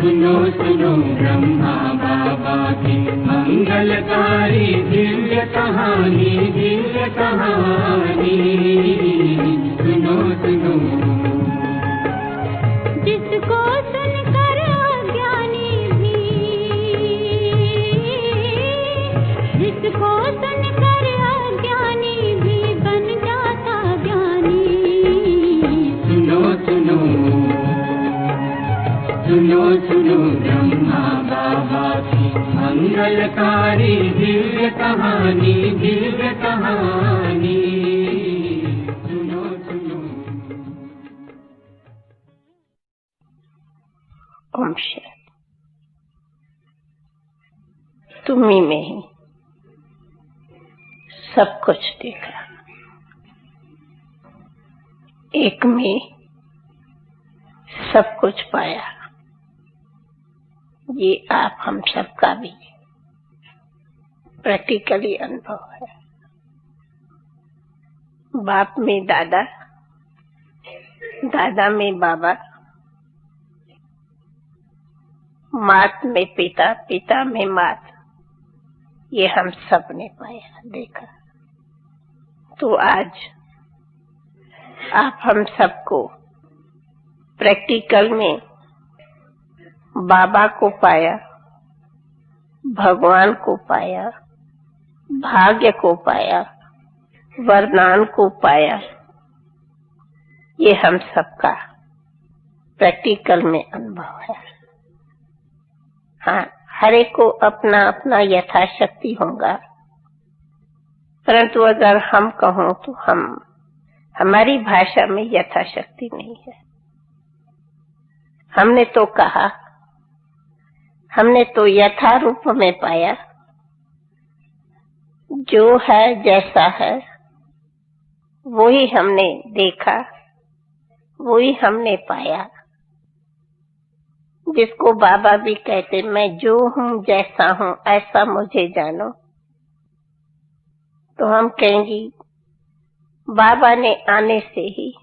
सुनो सुनो ब्रह्मा बाबा की मंगलकारी दिव्य कहानी, दिव्य कहानी। सुनो सुनो। जिसको सुनकर अज्ञानी भी, जिसको सुनकर अज्ञानी भी बन जाता ज्ञानी। सुनो सुनो, सुनो सुनो ब्रह्मा बाबा की मंगलकारी दिव्य कहानी, दिव्य कहानी। सुनो सुनो। ओम शांति। तुम्ही में ही सब कुछ देखा, एक में सब कुछ पाया। ये आप हम सबका भी प्रैक्टिकली अनुभव है। बाप में दादा, दादा में बाबा, मात में पिता, पिता में मात, ये हम सब ने पाया, देखा। तो आज आप हम सबको प्रैक्टिकल में बाबा को पाया, भगवान को पाया, भाग्य को पाया, वरदान को पाया। ये हम सबका प्रैक्टिकल में अनुभव है। हाँ, हर एक को अपना अपना यथाशक्ति होगा, परंतु अगर हम कहों तो हमारी भाषा में यथाशक्ति नहीं है। हमने तो कहा, हमने तो यथा रूप में पाया, जो है जैसा है वही हमने देखा, वही हमने पाया। जिसको बाबा भी कहते, मैं जो हूँ जैसा हूँ ऐसा मुझे जानो। तो हम कहेंगे बाबा ने आने से ही,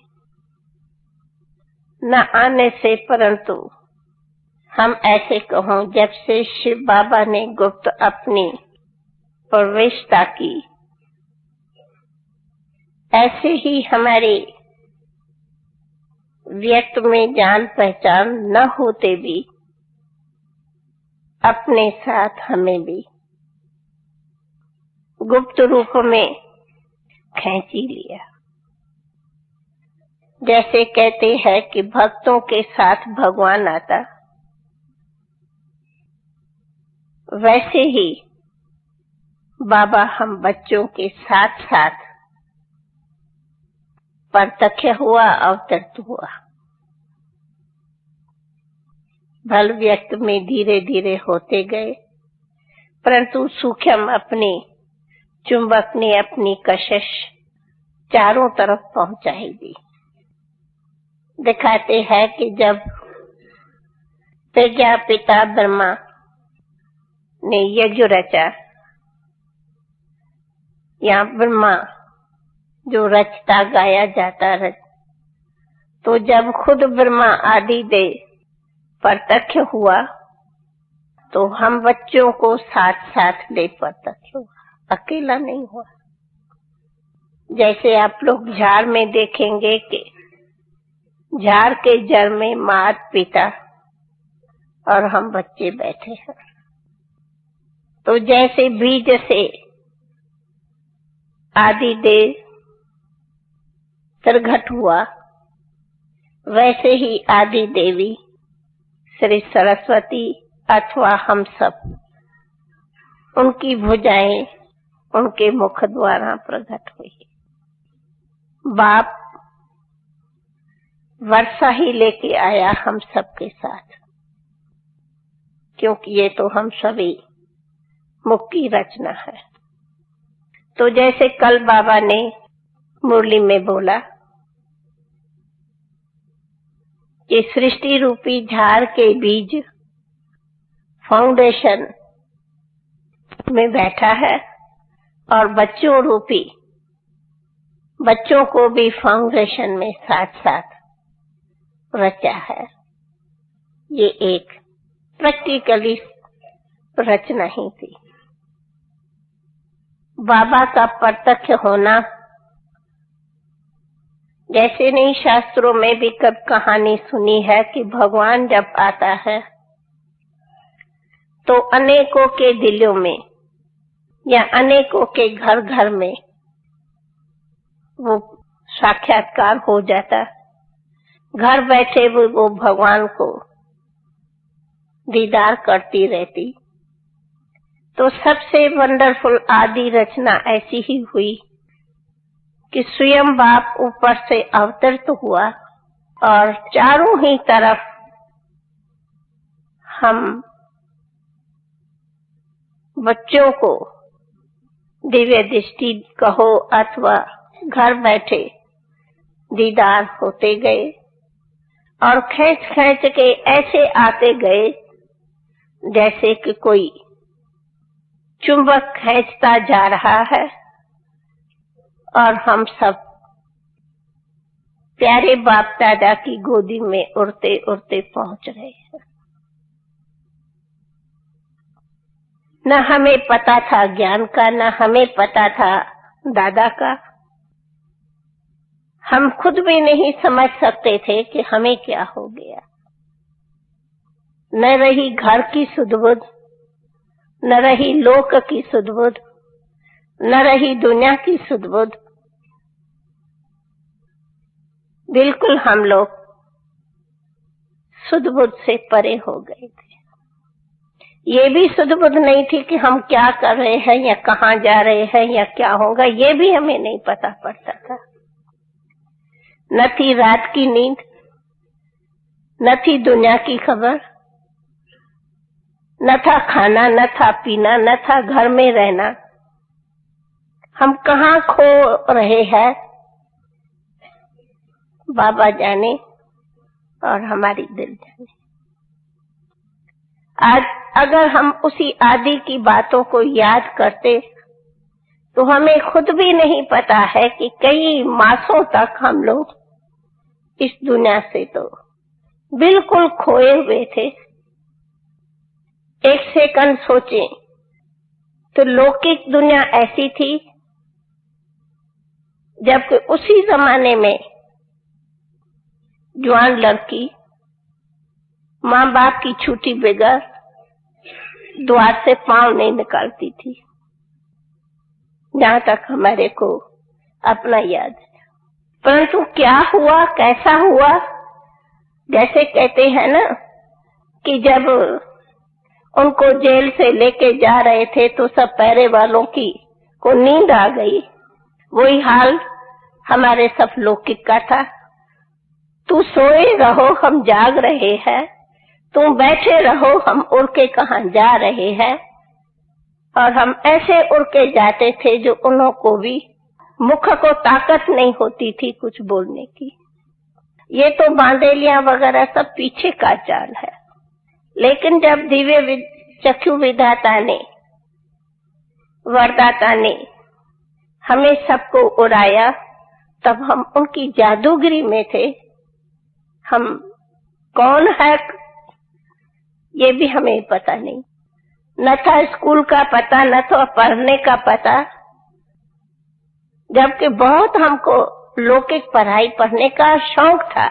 न आने से, परंतु हम ऐसे कहों जब से शिव बाबा ने गुप्त अपनी प्रवेशता की, ऐसे ही हमारे व्यक्त में जान पहचान न होते भी अपने साथ हमें भी गुप्त रूप में खींची लिया। जैसे कहते हैं कि भक्तों के साथ भगवान आता, वैसे ही बाबा हम बच्चों के साथ साथ प्रत्यक्ष हुआ, अवतरित हुआ। भल व्यक्त में धीरे धीरे होते गए, परंतु सूक्ष्म अपनी चुंबक ने अपनी कशिश चारों तरफ पहुंचाई दी। दिखाते हैं कि जब प्रजापिता ब्रह्मा ने यज्ञ रचा, या ब्रह्मा जो रचता गाया जाता रच, तो जब खुद ब्रह्मा आदि देव प्रत्यक्ष हुआ तो हम बच्चों को साथ साथ ले प्रत्यक्ष हुआ, अकेला नहीं हुआ। जैसे आप लोग झाड़ में देखेंगे कि झाड़ के जड़ में माता पिता और हम बच्चे बैठे हैं। तो जैसे बीज से आदि देव प्रकट हुआ, वैसे ही आदि देवी श्री सरस्वती अथवा हम सब, उनकी भुजाएं उनके मुख द्वारा प्रकट हुई। बाप वर्षा ही लेके आया हम सबके साथ, क्योंकि ये तो हम सभी मुख की रचना है। तो जैसे कल बाबा ने मुरली में बोला कि सृष्टि रूपी झाड़ के बीज फाउंडेशन में बैठा है और बच्चों रूपी बच्चों को भी फाउंडेशन में साथ साथ रचा है। ये एक प्रैक्टिकली रचना ही थी। बाबा का प्रत्यक्ष होना, जैसे नहीं शास्त्रों में भी कब कहानी सुनी है कि भगवान जब आता है तो अनेकों के दिलों में या अनेकों के घर घर में वो साक्षात्कार हो जाता। घर बैठे वो भगवान को दीदार करती रहती। तो सबसे वंडरफुल आदि रचना ऐसी ही हुई कि स्वयं बाप ऊपर से अवतरित हुआ और चारों ही तरफ हम बच्चों को दिव्य दृष्टि कहो अथवा घर बैठे दीदार होते गए और खींच खींच के ऐसे आते गए जैसे कि कोई चुंबक खींचता जा रहा है और हम सब प्यारे बाप दादा की गोदी में उड़ते उड़ते पहुंच रहे हैं। न हमें पता था ज्ञान का, न हमें पता था दादा का। हम खुद भी नहीं समझ सकते थे कि हमें क्या हो गया। न रही घर की सुध-बुध, न रही लोक की सुध-बुध, न रही दुनिया की सुध-बुध। बिल्कुल हम लोग सुध-बुध से परे हो गए थे। ये भी सुध-बुध नहीं थी कि हम क्या कर रहे हैं या कहाँ जा रहे हैं या क्या होगा, ये भी हमें नहीं पता पड़ता था। न थी रात की नींद, न थी दुनिया की खबर, न था खाना, न था पीना, न था घर में रहना। हम कहाँ खो रहे हैं बाबा जाने और हमारी दिल जाने। आज अगर हम उसी आदि की बातों को याद करते तो हमें खुद भी नहीं पता है कि कई मासों तक हम लोग इस दुनिया से तो बिल्कुल खोए हुए थे। एक सेकंड सोचें तो लौकिक दुनिया ऐसी थी जबकि उसी जमाने में जवान लड़की माँ बाप की छुट्टी बगैर द्वार से पांव नहीं निकालती थी, जहाँ तक हमारे को अपना याद है। परंतु क्या हुआ, कैसा हुआ, जैसे कहते हैं ना कि जब उनको जेल से लेके जा रहे थे तो सब पहरे वालों की को नींद आ गई, वही हाल हमारे सब लौकिक का था। तू सोए रहो, हम जाग रहे हैं, तुम बैठे रहो, हम उड़ के कहाँ जा रहे हैं। और हम ऐसे उड़ के जाते थे जो उन्हों को भी मुख को ताकत नहीं होती थी कुछ बोलने की। ये तो बांदेलियां वगैरह सब पीछे का चाल है, लेकिन जब दिव्य चक्षु विधाता ने, वरदाता ने हमें सबको उड़ाया, तब हम उनकी जादूगरी में थे। हम कौन है ये भी हमें पता नहीं, न था स्कूल का पता, न तो पढ़ने का पता, जबकि बहुत हमको लौकिक पढ़ाई पढ़ने का शौक था,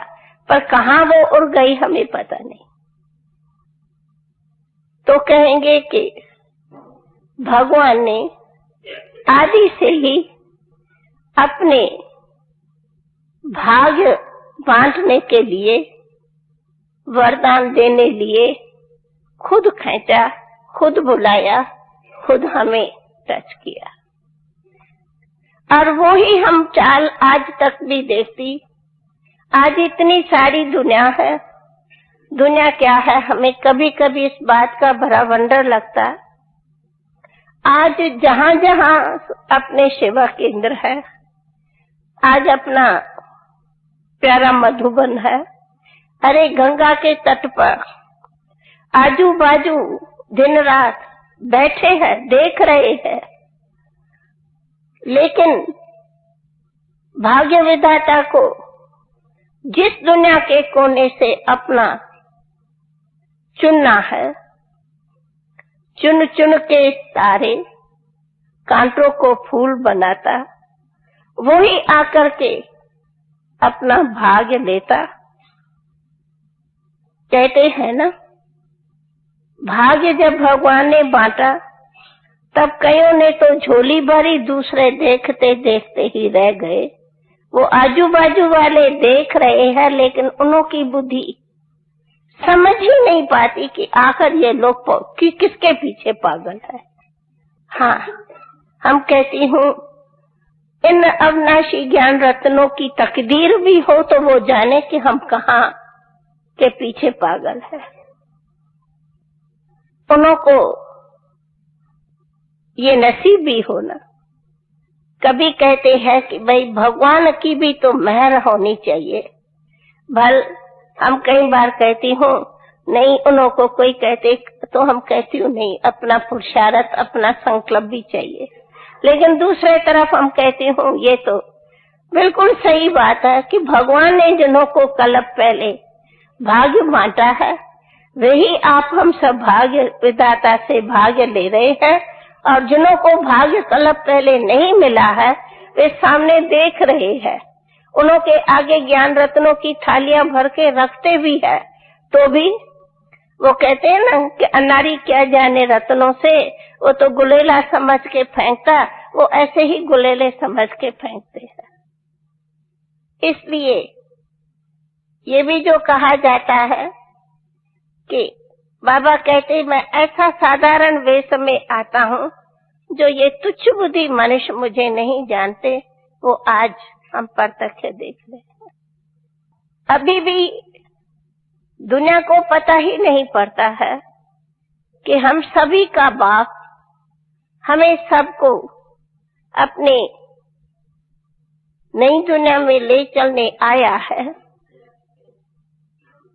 पर कहाँ वो उड़ गई हमें पता नहीं। तो कहेंगे कि भगवान ने आदि से ही अपने भाग्य बांटने के लिए, वरदान देने लिए खुद खींचा, खुद बुलाया, खुद हमें टच किया। और वो ही हम चाल आज तक भी देखती। आज इतनी सारी दुनिया है, दुनिया क्या है हमें कभी कभी इस बात का बड़ा वंडर लगता। आज जहाँ जहाँ अपने सेवा केंद्र है, आज अपना प्यारा मधुबन है, अरे गंगा के तट पर आजू बाजू दिन रात बैठे हैं, देख रहे हैं, लेकिन भाग्य विधाता को जिस दुनिया के कोने से अपना चुनना है चुन चुन के तारे, कांटों को फूल बनाता, वही आकर के अपना भाग्य लेता। कहते हैं ना, भाग्य जब भगवान ने बांटा तब कईयों ने तो झोली भरी, दूसरे देखते देखते ही रह गए। वो आजू बाजू वाले देख रहे हैं, लेकिन उनकी बुद्धि समझ ही नहीं पाती कि आखिर ये लोग किसके पीछे पागल है। हाँ, हम कहती हूँ इन अविनाशी ज्ञान रत्नों की तकदीर भी हो तो वो जाने कि हम कहाँ के पीछे पागल है। उनको ये नसीब भी होना। कभी कहते हैं कि भाई भगवान की भी तो मेहर होनी चाहिए। भल हम कई बार कहती हूँ नहीं, उनको कोई कहते तो हम कहती हूँ नहीं, अपना पुरुषार्थ, अपना संकल्प भी चाहिए। लेकिन दूसरे तरफ हम कहती हूँ ये तो बिल्कुल सही बात है कि भगवान ने जिन्हों को कल्प पहले भाग्य बांटा है, वही आप हम सब भाग्य विधाता से भाग्य ले रहे हैं। और जिन्हों को भाग्य कल्प पहले नहीं मिला है, वे सामने देख रहे हैं। उन्हों के आगे ज्ञान रत्नों की थालियां भर के रखते भी है, तो भी वो कहते हैं ना कि अनारी क्या जाने रत्नों से, वो तो गुलेला समझ के फेंकता, वो ऐसे ही गुलेले समझ के फेंकते हैं। इसलिए ये भी जो कहा जाता है कि बाबा कहते मैं ऐसा साधारण वेश में आता हूँ, जो ये तुच्छ बुद्धि मनुष्य मुझे नहीं जानते, वो आज हम प्रत्यक्ष देख रहे हैं। अभी भी दुनिया को पता ही नहीं पड़ता है कि हम सभी का बाप हमें सबको अपने नई दुनिया में ले चलने आया है।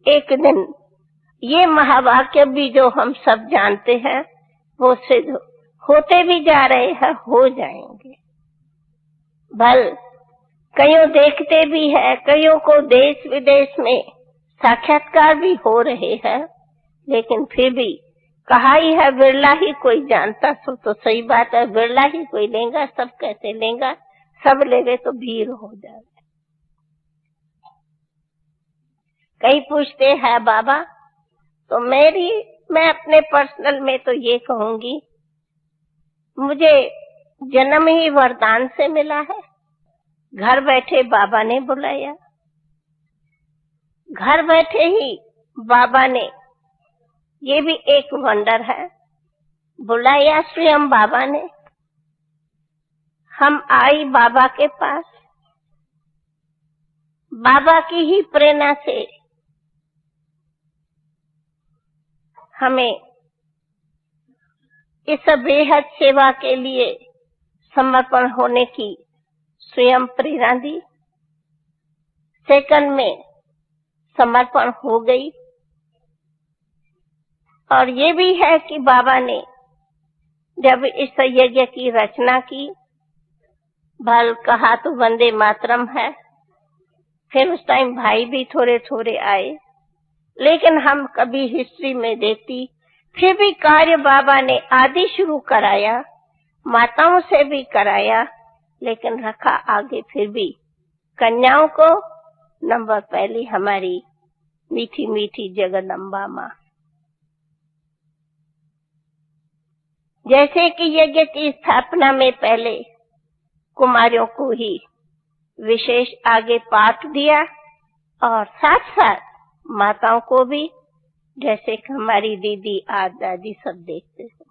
एक दिन ये महावाक्य भी जो हम सब जानते हैं वो सिद्ध होते भी जा रहे हैं, हो जाएंगे। भल कईयों देखते भी है, कईयों को देश विदेश में साक्षात्कार भी हो रहे हैं, लेकिन फिर भी कहा ही है बिरला ही कोई जानता। तो सही बात है, बिरला ही कोई लेगा, सब कैसे लेगा, सब लेवे तो भीड़ हो जाए। कई पूछते हैं बाबा, तो मैं अपने पर्सनल में तो ये कहूंगी, मुझे जन्म ही वरदान से मिला है। घर बैठे बाबा ने बुलाया, घर बैठे ही बाबा ने, ये भी एक वंडर है, बुलाया स्वयं बाबा ने। हम आई बाबा के पास, बाबा की ही प्रेरणा से हमें इस बेहद सेवा के लिए समर्पण होने की स्वयं प्रेरणा दी। सेकंड में समर्पण हो गई। और ये भी है कि बाबा ने जब इस यज्ञ की रचना की, भल कहा तो वंदे मातरम है, फिर उस टाइम भाई भी थोड़े थोड़े आए, लेकिन हम कभी हिस्ट्री में देखती, फिर भी कार्य बाबा ने आदि शुरू कराया, माताओं से भी कराया, लेकिन रखा आगे फिर भी कन्याओं को। नंबर पहली हमारी मीठी मीठी जगदम्बा माँ। जैसे कि यज्ञ की स्थापना में पहले कुमारियों को ही विशेष आगे पाठ दिया, और साथ साथ माताओं को भी, जैसे कि हमारी दीदी आज दादी सब देखते हैं।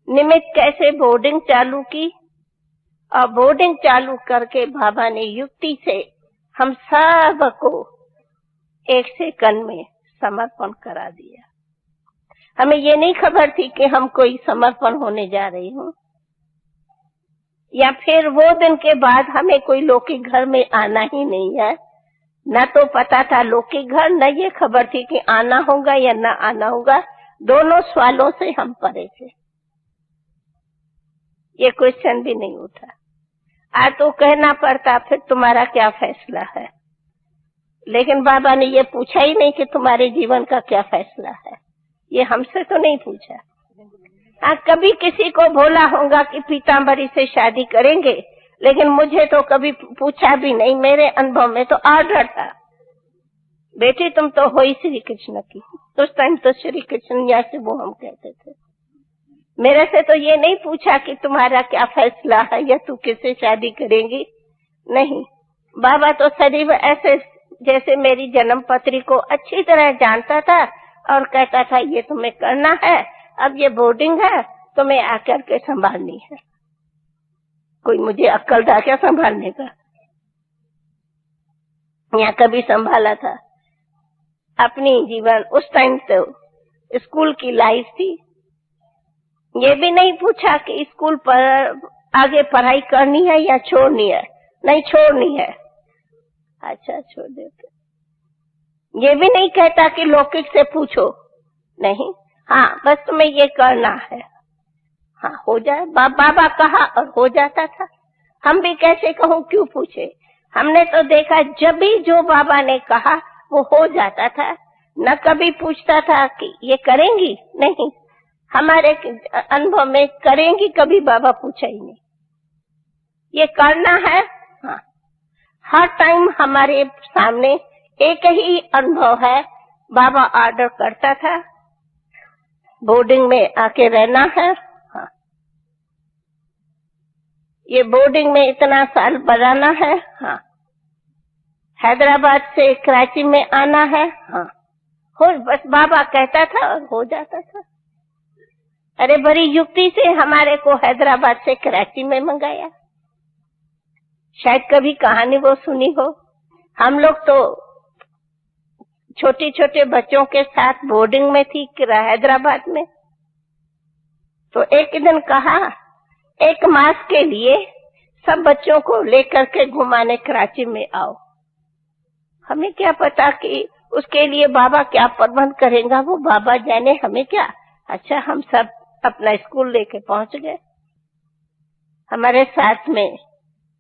निमित्त कैसे बोर्डिंग चालू की, और बोर्डिंग चालू करके बाबा ने युक्ति से हम सब को एक सेकंड में समर्पण करा दिया। हमें ये नहीं खबर थी कि हम कोई समर्पण होने जा रही हूँ, या फिर वो दिन के बाद हमें कोई लौकिक घर में आना ही नहीं है। न तो पता था लौकिक घर, न ये खबर थी कि आना होगा या न आना होगा। दोनों सवालों से हम परे थे, ये क्वेश्चन भी नहीं उठा। आज तो कहना पड़ता फिर तुम्हारा क्या फैसला है, लेकिन बाबा ने ये पूछा ही नहीं कि तुम्हारे जीवन का क्या फैसला है। ये हमसे तो नहीं पूछा। हाँ, कभी किसी को बोला होगा कि पीताम्बरी से शादी करेंगे, लेकिन मुझे तो कभी पूछा भी नहीं। मेरे अनुभव में तो आर्डर था, बेटी तुम तो हो ही श्री कृष्ण की। उस टाइम तो श्री कृष्ण या से वो हम कहते थे। मेरे से तो ये नहीं पूछा कि तुम्हारा क्या फैसला है या तू किससे शादी करेंगी, नहीं। बाबा तो सदैव ऐसे जैसे मेरी जन्म पत्री को अच्छी तरह जानता था और कहता था ये तुम्हें करना है, अब ये बोर्डिंग है, तुम्हें आकर के संभालनी है। कोई मुझे अक्ल था क्या संभालने का? या कभी संभाला था? अपनी जीवन उस टाइम तो स्कूल की लाइफ थी। ये भी नहीं पूछा कि स्कूल पर आगे पढ़ाई करनी है या छोड़नी है। नहीं, छोड़नी है। अच्छा, छोड़ देते। ये भी नहीं कहता कि लौकिक से पूछो, नहीं। हाँ, बस तुम्हें ये करना है। हाँ, हो जाए। बाबा कहा और हो जाता था। हम भी कैसे कहूँ, क्यों पूछे? हमने तो देखा जब भी जो बाबा ने कहा वो हो जाता था। न कभी पूछता था कि ये करेंगी, नहीं। हमारे अनुभव में करेंगी कभी बाबा पूछा ही नहीं। ये करना है। हाँ, हर टाइम हमारे सामने एक ही अनुभव है। बाबा ऑर्डर करता था, बोर्डिंग में आके रहना है। हाँ, ये बोर्डिंग में इतना साल बढ़ाना है। हाँ, हैदराबाद से कराची में आना है। हाँ, हो बस बाबा कहता था और हो जाता था। अरे बड़ी युक्ति से हमारे को हैदराबाद से कराची में मंगाया। शायद कभी कहानी वो सुनी हो। हम लोग तो छोटे छोटे बच्चों के साथ बोर्डिंग में थी हैदराबाद में। तो एक दिन कहा 1 मास के लिए सब बच्चों को लेकर के घुमाने कराची में आओ। हमें क्या पता कि उसके लिए बाबा क्या प्रबंध करेगा, वो बाबा जाने, हमें क्या। अच्छा, हम सब अपना स्कूल लेके पहुंच गए। हमारे साथ में,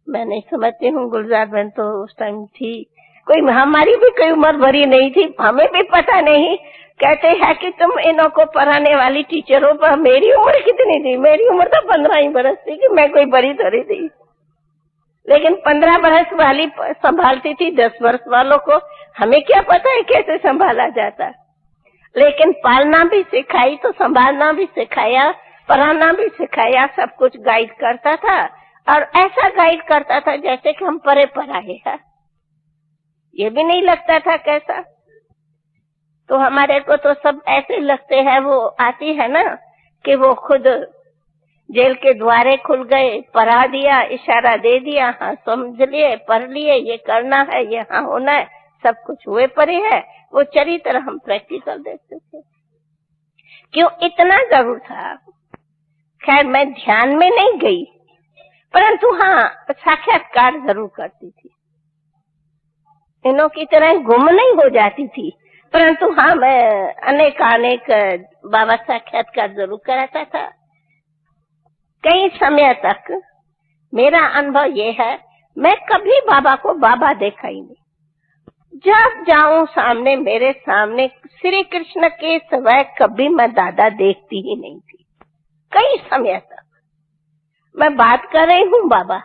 मैं नहीं समझती हूँ, गुलजार बहन तो उस टाइम थी। कोई हमारी भी कोई उम्र भरी नहीं थी, हमें भी पता नहीं। कहते हैं कि तुम इन्हों को पढ़ाने वाली टीचर हो, पर मेरी उम्र कितनी थी? मेरी उम्र तो 15 ही बरस थी कि मैं कोई बड़ी थोड़ी थी। लेकिन 15 बरस वाली संभालती थी 10 वर्ष वालों को। हमें क्या पता है कैसे संभाला जाता। लेकिन पालना भी सिखाई तो संभालना भी सिखाया, पढ़ाना भी सिखाया, सब कुछ गाइड करता था। और ऐसा गाइड करता था जैसे कि हम परे पढ़ाए हैं। ये भी नहीं लगता था कैसा। तो हमारे को तो सब ऐसे लगते हैं। वो आती है ना कि वो खुद जेल के द्वारे खुल गए, पढ़ा दिया, इशारा दे दिया, हाँ समझ लिए, पढ़ लिए, ये करना है, ये हाँ होना है, सब कुछ हुए परे है। वो चरित्र हम प्रैक्टिकल देखते थे। क्यों इतना जरूर था? खैर, मैं ध्यान में नहीं गई, परंतु हाँ साक्षात्कार जरूर करती थी। इनों की तरह गुम नहीं हो जाती थी, परंतु हाँ मैं अनेक बाबा साक्षात्कार जरूर कराता था। कई समय तक मेरा अनुभव ये है, मैं कभी बाबा को बाबा देखा ही नहीं। जब जाऊं सामने, मेरे सामने श्री कृष्ण के सिवाय कभी मैं दादा देखती ही नहीं थी। कई समय तक मैं बात कर रही हूँ, बाबा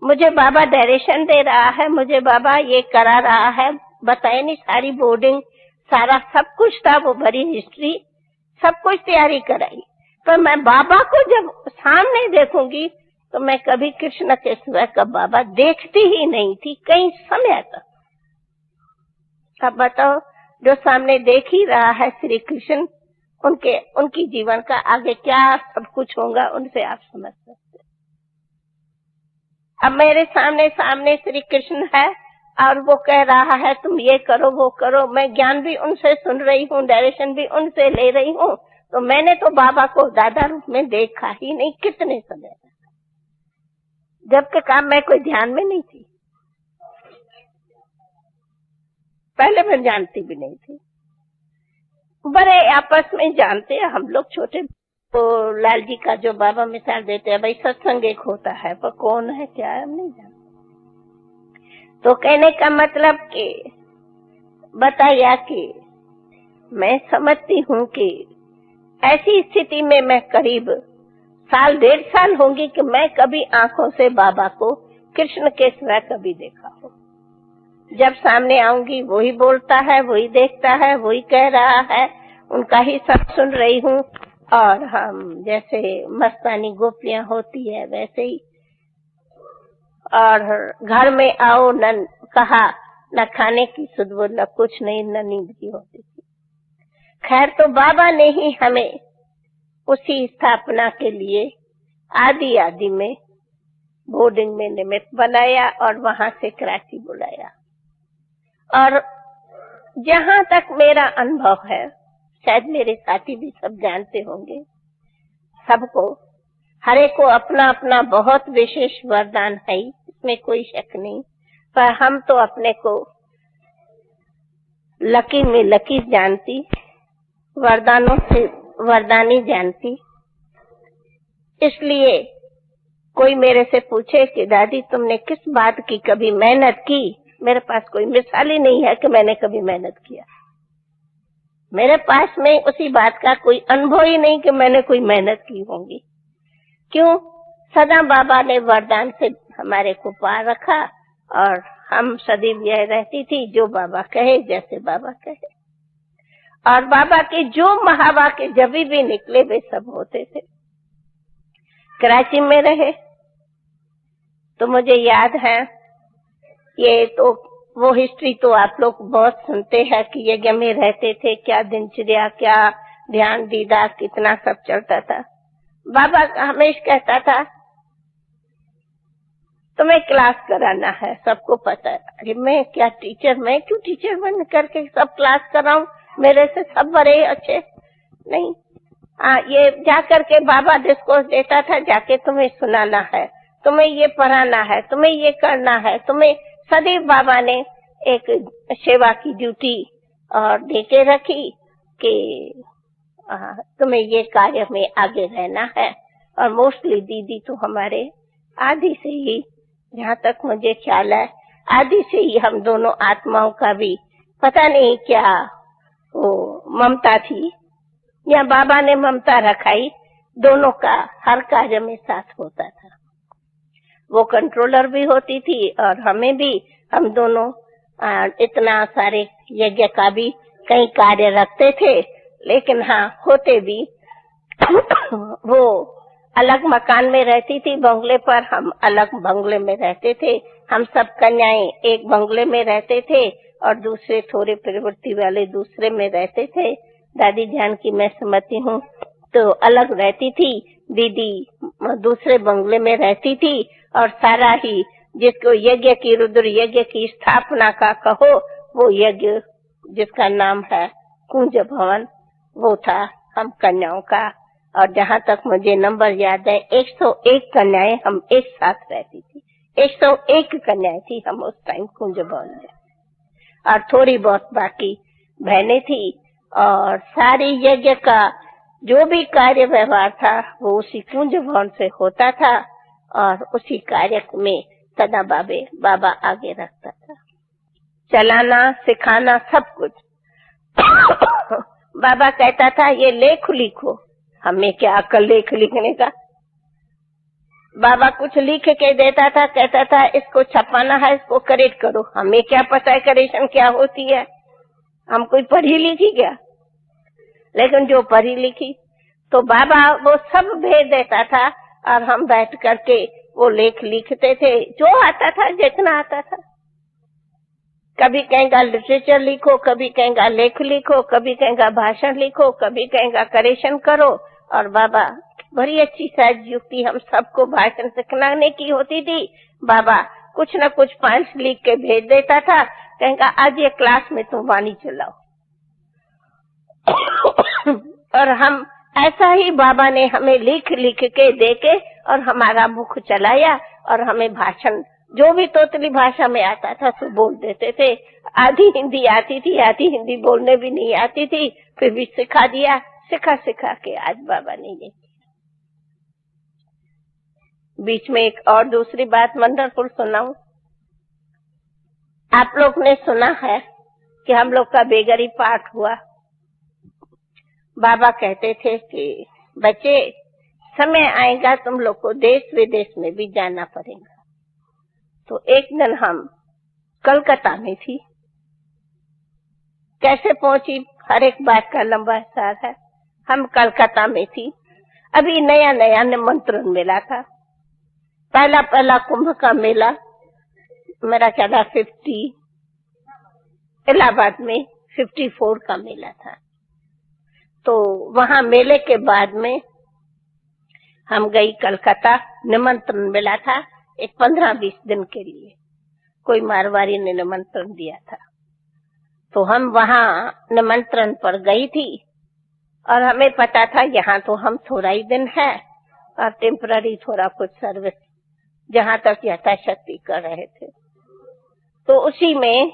मुझे बाबा डायरेक्शन दे रहा है, मुझे बाबा ये करा रहा है, बताए नहीं, सारी बोर्डिंग, सारा सब कुछ था, वो भरी हिस्ट्री, सब कुछ तैयारी कराई। पर मैं बाबा को जब सामने देखूंगी तो मैं कभी कृष्ण के सिवाय का बाबा देखती ही नहीं थी, कई समय तक। अब बताओ, जो सामने देख ही रहा है श्री कृष्ण, उनकी जीवन का आगे क्या सब कुछ होगा, उनसे आप समझ सकते। अब मेरे सामने श्री कृष्ण है और वो कह रहा है तुम ये करो वो करो। मैं ज्ञान भी उनसे सुन रही हूँ, डायरेक्शन भी उनसे ले रही हूँ। तो मैंने तो बाबा को दादा रूप में देखा ही नहीं कितने समय तक, जब तक मैं कोई ध्यान में नहीं थी। पहले मैं जानती भी नहीं थी। बड़े आपस में जानते हैं हम लोग छोटे। तो लाल जी का जो बाबा मिसाल देते हैं, भाई सत्संग एक होता है, पर कौन है क्या है हम नहीं जानते। तो कहने का मतलब कि बताया कि मैं समझती हूँ कि ऐसी स्थिति में मैं करीब साल 1.5 साल होंगी कि मैं कभी आंखों से बाबा को कृष्ण के सिवा कभी देखा हो। जब सामने आऊंगी वही बोलता है, वही देखता है, वही कह रहा है, उनका ही सब सुन रही हूँ। और हम जैसे मस्तानी गोपियां होती है वैसे ही। और घर में आओ न कहा, न खाने की सुध न कुछ नहीं, न नींद की होती थी। खैर तो बाबा ने ही हमें उसी स्थापना के लिए आदि आदि में बोर्डिंग में निमित्त बनाया और वहां से कराची बुलाया। और जहां तक मेरा अनुभव है, शायद मेरे साथी भी सब जानते होंगे, सबको हर एक को अपना अपना बहुत विशेष वरदान है, इसमें कोई शक नहीं। पर हम तो अपने को लकी में लकी जानती, वरदानों से वरदानी जानती। इसलिए कोई मेरे से पूछे कि दादी तुमने किस बात की कभी मेहनत की, मेरे पास कोई मिसाल ही नहीं है कि मैंने कभी मेहनत किया। मेरे पास में उसी बात का कोई अनुभव ही नहीं कि मैंने कोई मेहनत की होगी। क्यों? सदा बाबा ने वरदान से हमारे को पार रखा और हम सदैव यह रहती थी जो बाबा कहे, जैसे बाबा कहे। और बाबा के जो महावाक्य जब भी निकले वे सब होते थे। कराची में रहे तो मुझे याद है, ये तो वो हिस्ट्री तो आप लोग बहुत सुनते हैं कि यज्ञ में रहते थे, क्या दिनचर्या, क्या ध्यान दीदा, कितना सब चलता था। बाबा हमेशा कहता था तुम्हें क्लास कराना है, सबको पता है। अरे मैं क्या टीचर, मैं क्यों टीचर बन करके सब क्लास कराऊं, मेरे से सब बड़े अच्छे नहीं। ये जा करके बाबा डिस्कोर्स देता था, जाके तुम्हें सुनाना है, तुम्हें ये पढ़ाना है, तुम्हें ये करना है, तुम्हें सदैव बाबा ने एक सेवा की ड्यूटी और देके रखी कि तुम्हें ये कार्य में आगे रहना है। और मोस्टली दीदी तो हमारे आदि से ही, जहाँ तक मुझे ख्याल है, आदि से ही हम दोनों आत्माओं का भी पता नहीं क्या वो ममता थी या बाबा ने ममता रखाई, दोनों का हर कार्य में साथ होता था। वो कंट्रोलर भी होती थी और हमें भी, हम दोनों इतना सारे यज्ञ का भी कई कार्य रखते थे, लेकिन हाँ होते भी वो अलग मकान में रहती थी बंगले पर, हम अलग बंगले में रहते थे। हम सब कन्याएं एक बंगले में रहते थे और दूसरे थोड़े प्रवृत्ति वाले दूसरे में रहते थे। दादी जान की मैं समझती हूँ तो अलग रहती थी, दीदी दूसरे बंगले में रहती थी। और सारा ही जिसको यज्ञ की, रुद्र यज्ञ की स्थापना का कहो, वो यज्ञ जिसका नाम है कुंज भवन, वो था हम कन्याओं का। और जहाँ तक मुझे नंबर याद है, 101 कन्याएं हम एक साथ रहती थी। 101 कन्याएं थी हम उस टाइम कुंज भवन में, और थोड़ी बहुत बाकी बहनें थी। और सारी यज्ञ का जो भी कार्य व्यवहार था वो उसी कुंज भवन से होता था और उसी कार्य में सदा बाबा आगे रखता था, चलाना सिखाना सब कुछ। बाबा कहता था ये लेख लिखो, हमें क्या अक्ल लेख लिखने का। बाबा कुछ लिख के देता था, कहता था इसको छपाना है, इसको करेक्ट करो, हमें क्या पता है करेक्शन क्या होती है, हम कोई पढ़ी लिखी क्या। लेकिन जो पढ़ी लिखी तो बाबा वो सब भेज देता था और हम बैठ करके वो लेख लिखते थे, जो आता था, जितना आता था। कभी कहेगा लिटरेचर लिखो, कभी कहेगा लेख लिखो, कभी कहेगा भाषण लिखो, कभी कहेगा करेक्शन करो। और बाबा बड़ी अच्छी सहज युक्ति हम सबको भाषण सिखाने की होती थी। बाबा कुछ न कुछ पॉइंट्स लिख के भेज देता था, कहेगा आज ये क्लास में तुम वाणी चलाओ। और हम ऐसा ही बाबा ने हमें लिख लिख के देके और हमारा मुख चलाया और हमें भाषण जो भी तोतली भाषा में आता था तो बोल देते थे। आधी हिंदी आती थी, आधी हिंदी बोलने भी नहीं आती थी, फिर भी सिखा दिया। सिखा सिखा के आज बाबा ने ये। बीच में एक और दूसरी बात वंडरफुल सुनाऊं। आप लोग ने सुना है कि हम लोग का बेगरी पाठ हुआ बाबा कहते थे कि बच्चे, समय आएगा तुम लोग को देश विदेश में भी जाना पड़ेगा। तो एक दिन हम कलकत्ता में थी। कैसे पहुंची, हर एक बात का लंबा सार है। हम कलकत्ता में थी, अभी नया नया निमंत्रण मिला था। पहला कुंभ का मेला मेरा ख्याल 50, इलाहाबाद में 54 का मेला था। तो वहां मेले के बाद में हम गई कलकत्ता। निमंत्रण मिला था एक 15-20 दिन के लिए, कोई मारवाड़ी ने निमंत्रण दिया था। तो हम वहां निमंत्रण पर गई थी और हमें पता था यहाँ तो हम थोड़ा ही दिन है और टेम्पररी थोड़ा कुछ सर्विस जहां तक यथाशक्ति कर रहे थे। तो उसी में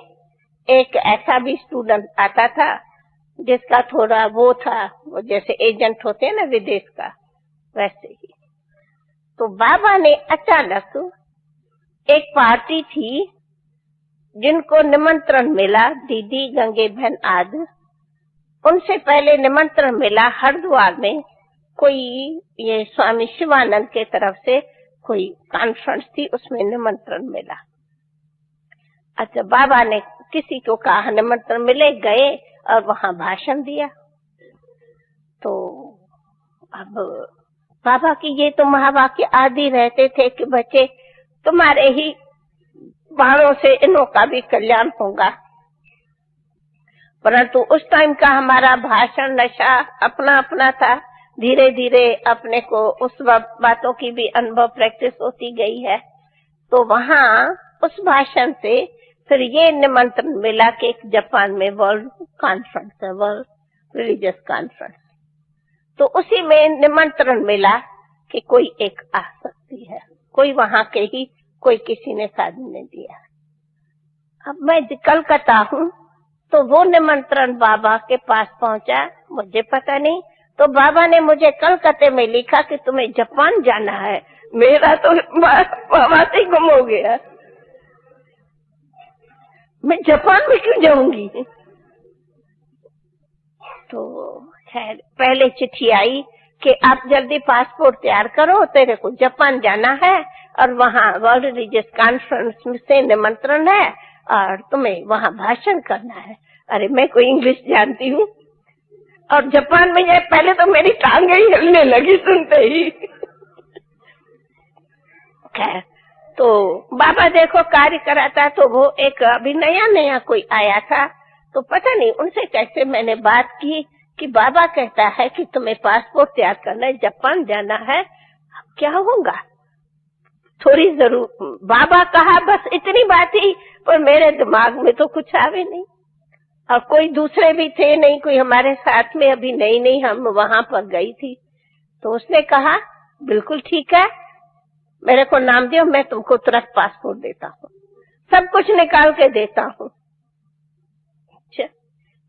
एक ऐसा भी स्टूडेंट आता था जिसका थोड़ा वो था, वो जैसे एजेंट होते हैं ना विदेश का, वैसे ही। तो बाबा ने अचानक, एक पार्टी थी जिनको निमंत्रण मिला, दीदी गंगे बहन आदि, उनसे पहले निमंत्रण मिला हरिद्वार में कोई ये स्वामी शिवानंद के तरफ से कोई कॉन्फ्रेंस थी, उसमें निमंत्रण मिला। अच्छा, बाबा ने किसी को कहा निमंत्रण मिले, गए और वहां भाषण दिया। तो अब बाबा की ये तो महावाक्य आदि रहते थे कि बच्चे तुम्हारे ही बाणों से इनों का भी कल्याण होगा। परंतु उस टाइम का हमारा भाषण नशा अपना अपना था। धीरे धीरे अपने को उस बातों की भी अनुभव प्रैक्टिस होती गई है। तो वहां उस भाषण से फिर ये निमंत्रण मिला कि एक जापान में वर्ल्ड कॉन्फ्रेंस है, वर्ल्ड रिलीजियस कॉन्फ्रेंस। तो उसी में निमंत्रण मिला कि कोई एक आ सकती है, कोई वहां के ही कोई किसी ने साधु ने दिया। अब मैं कलकत्ता हूँ, तो वो निमंत्रण बाबा के पास पहुंचा, मुझे पता नहीं। तो बाबा ने मुझे कलकत्ते में लिखा कि तुम्हें जापान जाना है। मेरा तो बाबा से गुम हो गया, मैं जापान में क्यों जाऊंगी। तो खैर पहले चिट्ठी आई कि आप जल्दी पासपोर्ट तैयार करो, तेरे को जापान जाना है और वहाँ वर्ल्ड रिलीजियस कॉन्फ्रेंस से निमंत्रण है और तुम्हें वहाँ भाषण करना है। अरे मैं कोई इंग्लिश जानती हूँ और जापान में जाए, पहले तो मेरी टांगे ही हिलने लगी सुनते ही। खैर तो बाबा देखो कार्य कराता। तो वो एक अभी नया नया कोई आया था, तो पता नहीं उनसे कैसे मैंने बात की कि बाबा कहता है कि तुम्हें पासपोर्ट तैयार करना है, जापान जाना है, क्या होगा। थोड़ी जरूर बाबा कहा, बस इतनी बात ही, पर मेरे दिमाग में तो कुछ आवे नहीं। और कोई दूसरे भी थे नहीं, कोई हमारे साथ में अभी नई हम वहां पर गई थी। तो उसने कहा बिल्कुल ठीक है, मेरे को नाम दियो, मैं तुमको तुरंत पासपोर्ट देता हूँ, सब कुछ निकाल के देता हूँ।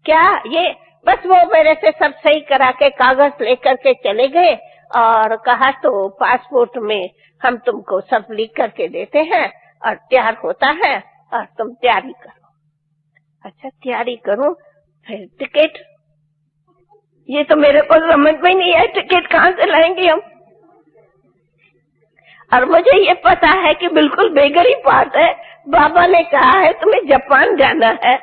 क्या ये बस वो मेरे से सब सही करा के कागज लेकर के चले गए और कहा तो पासपोर्ट में हम तुमको सब लिख करके देते हैं और तैयार होता है और तुम तैयारी करो। अच्छा तैयारी करो, फिर टिकट, ये तो मेरे को समझ में नहीं है, टिकट कहाँ से लाएंगे हम। और मुझे ये पता है कि बिल्कुल बेगरी बात है, बाबा ने कहा है तुम्हें जापान जाना है।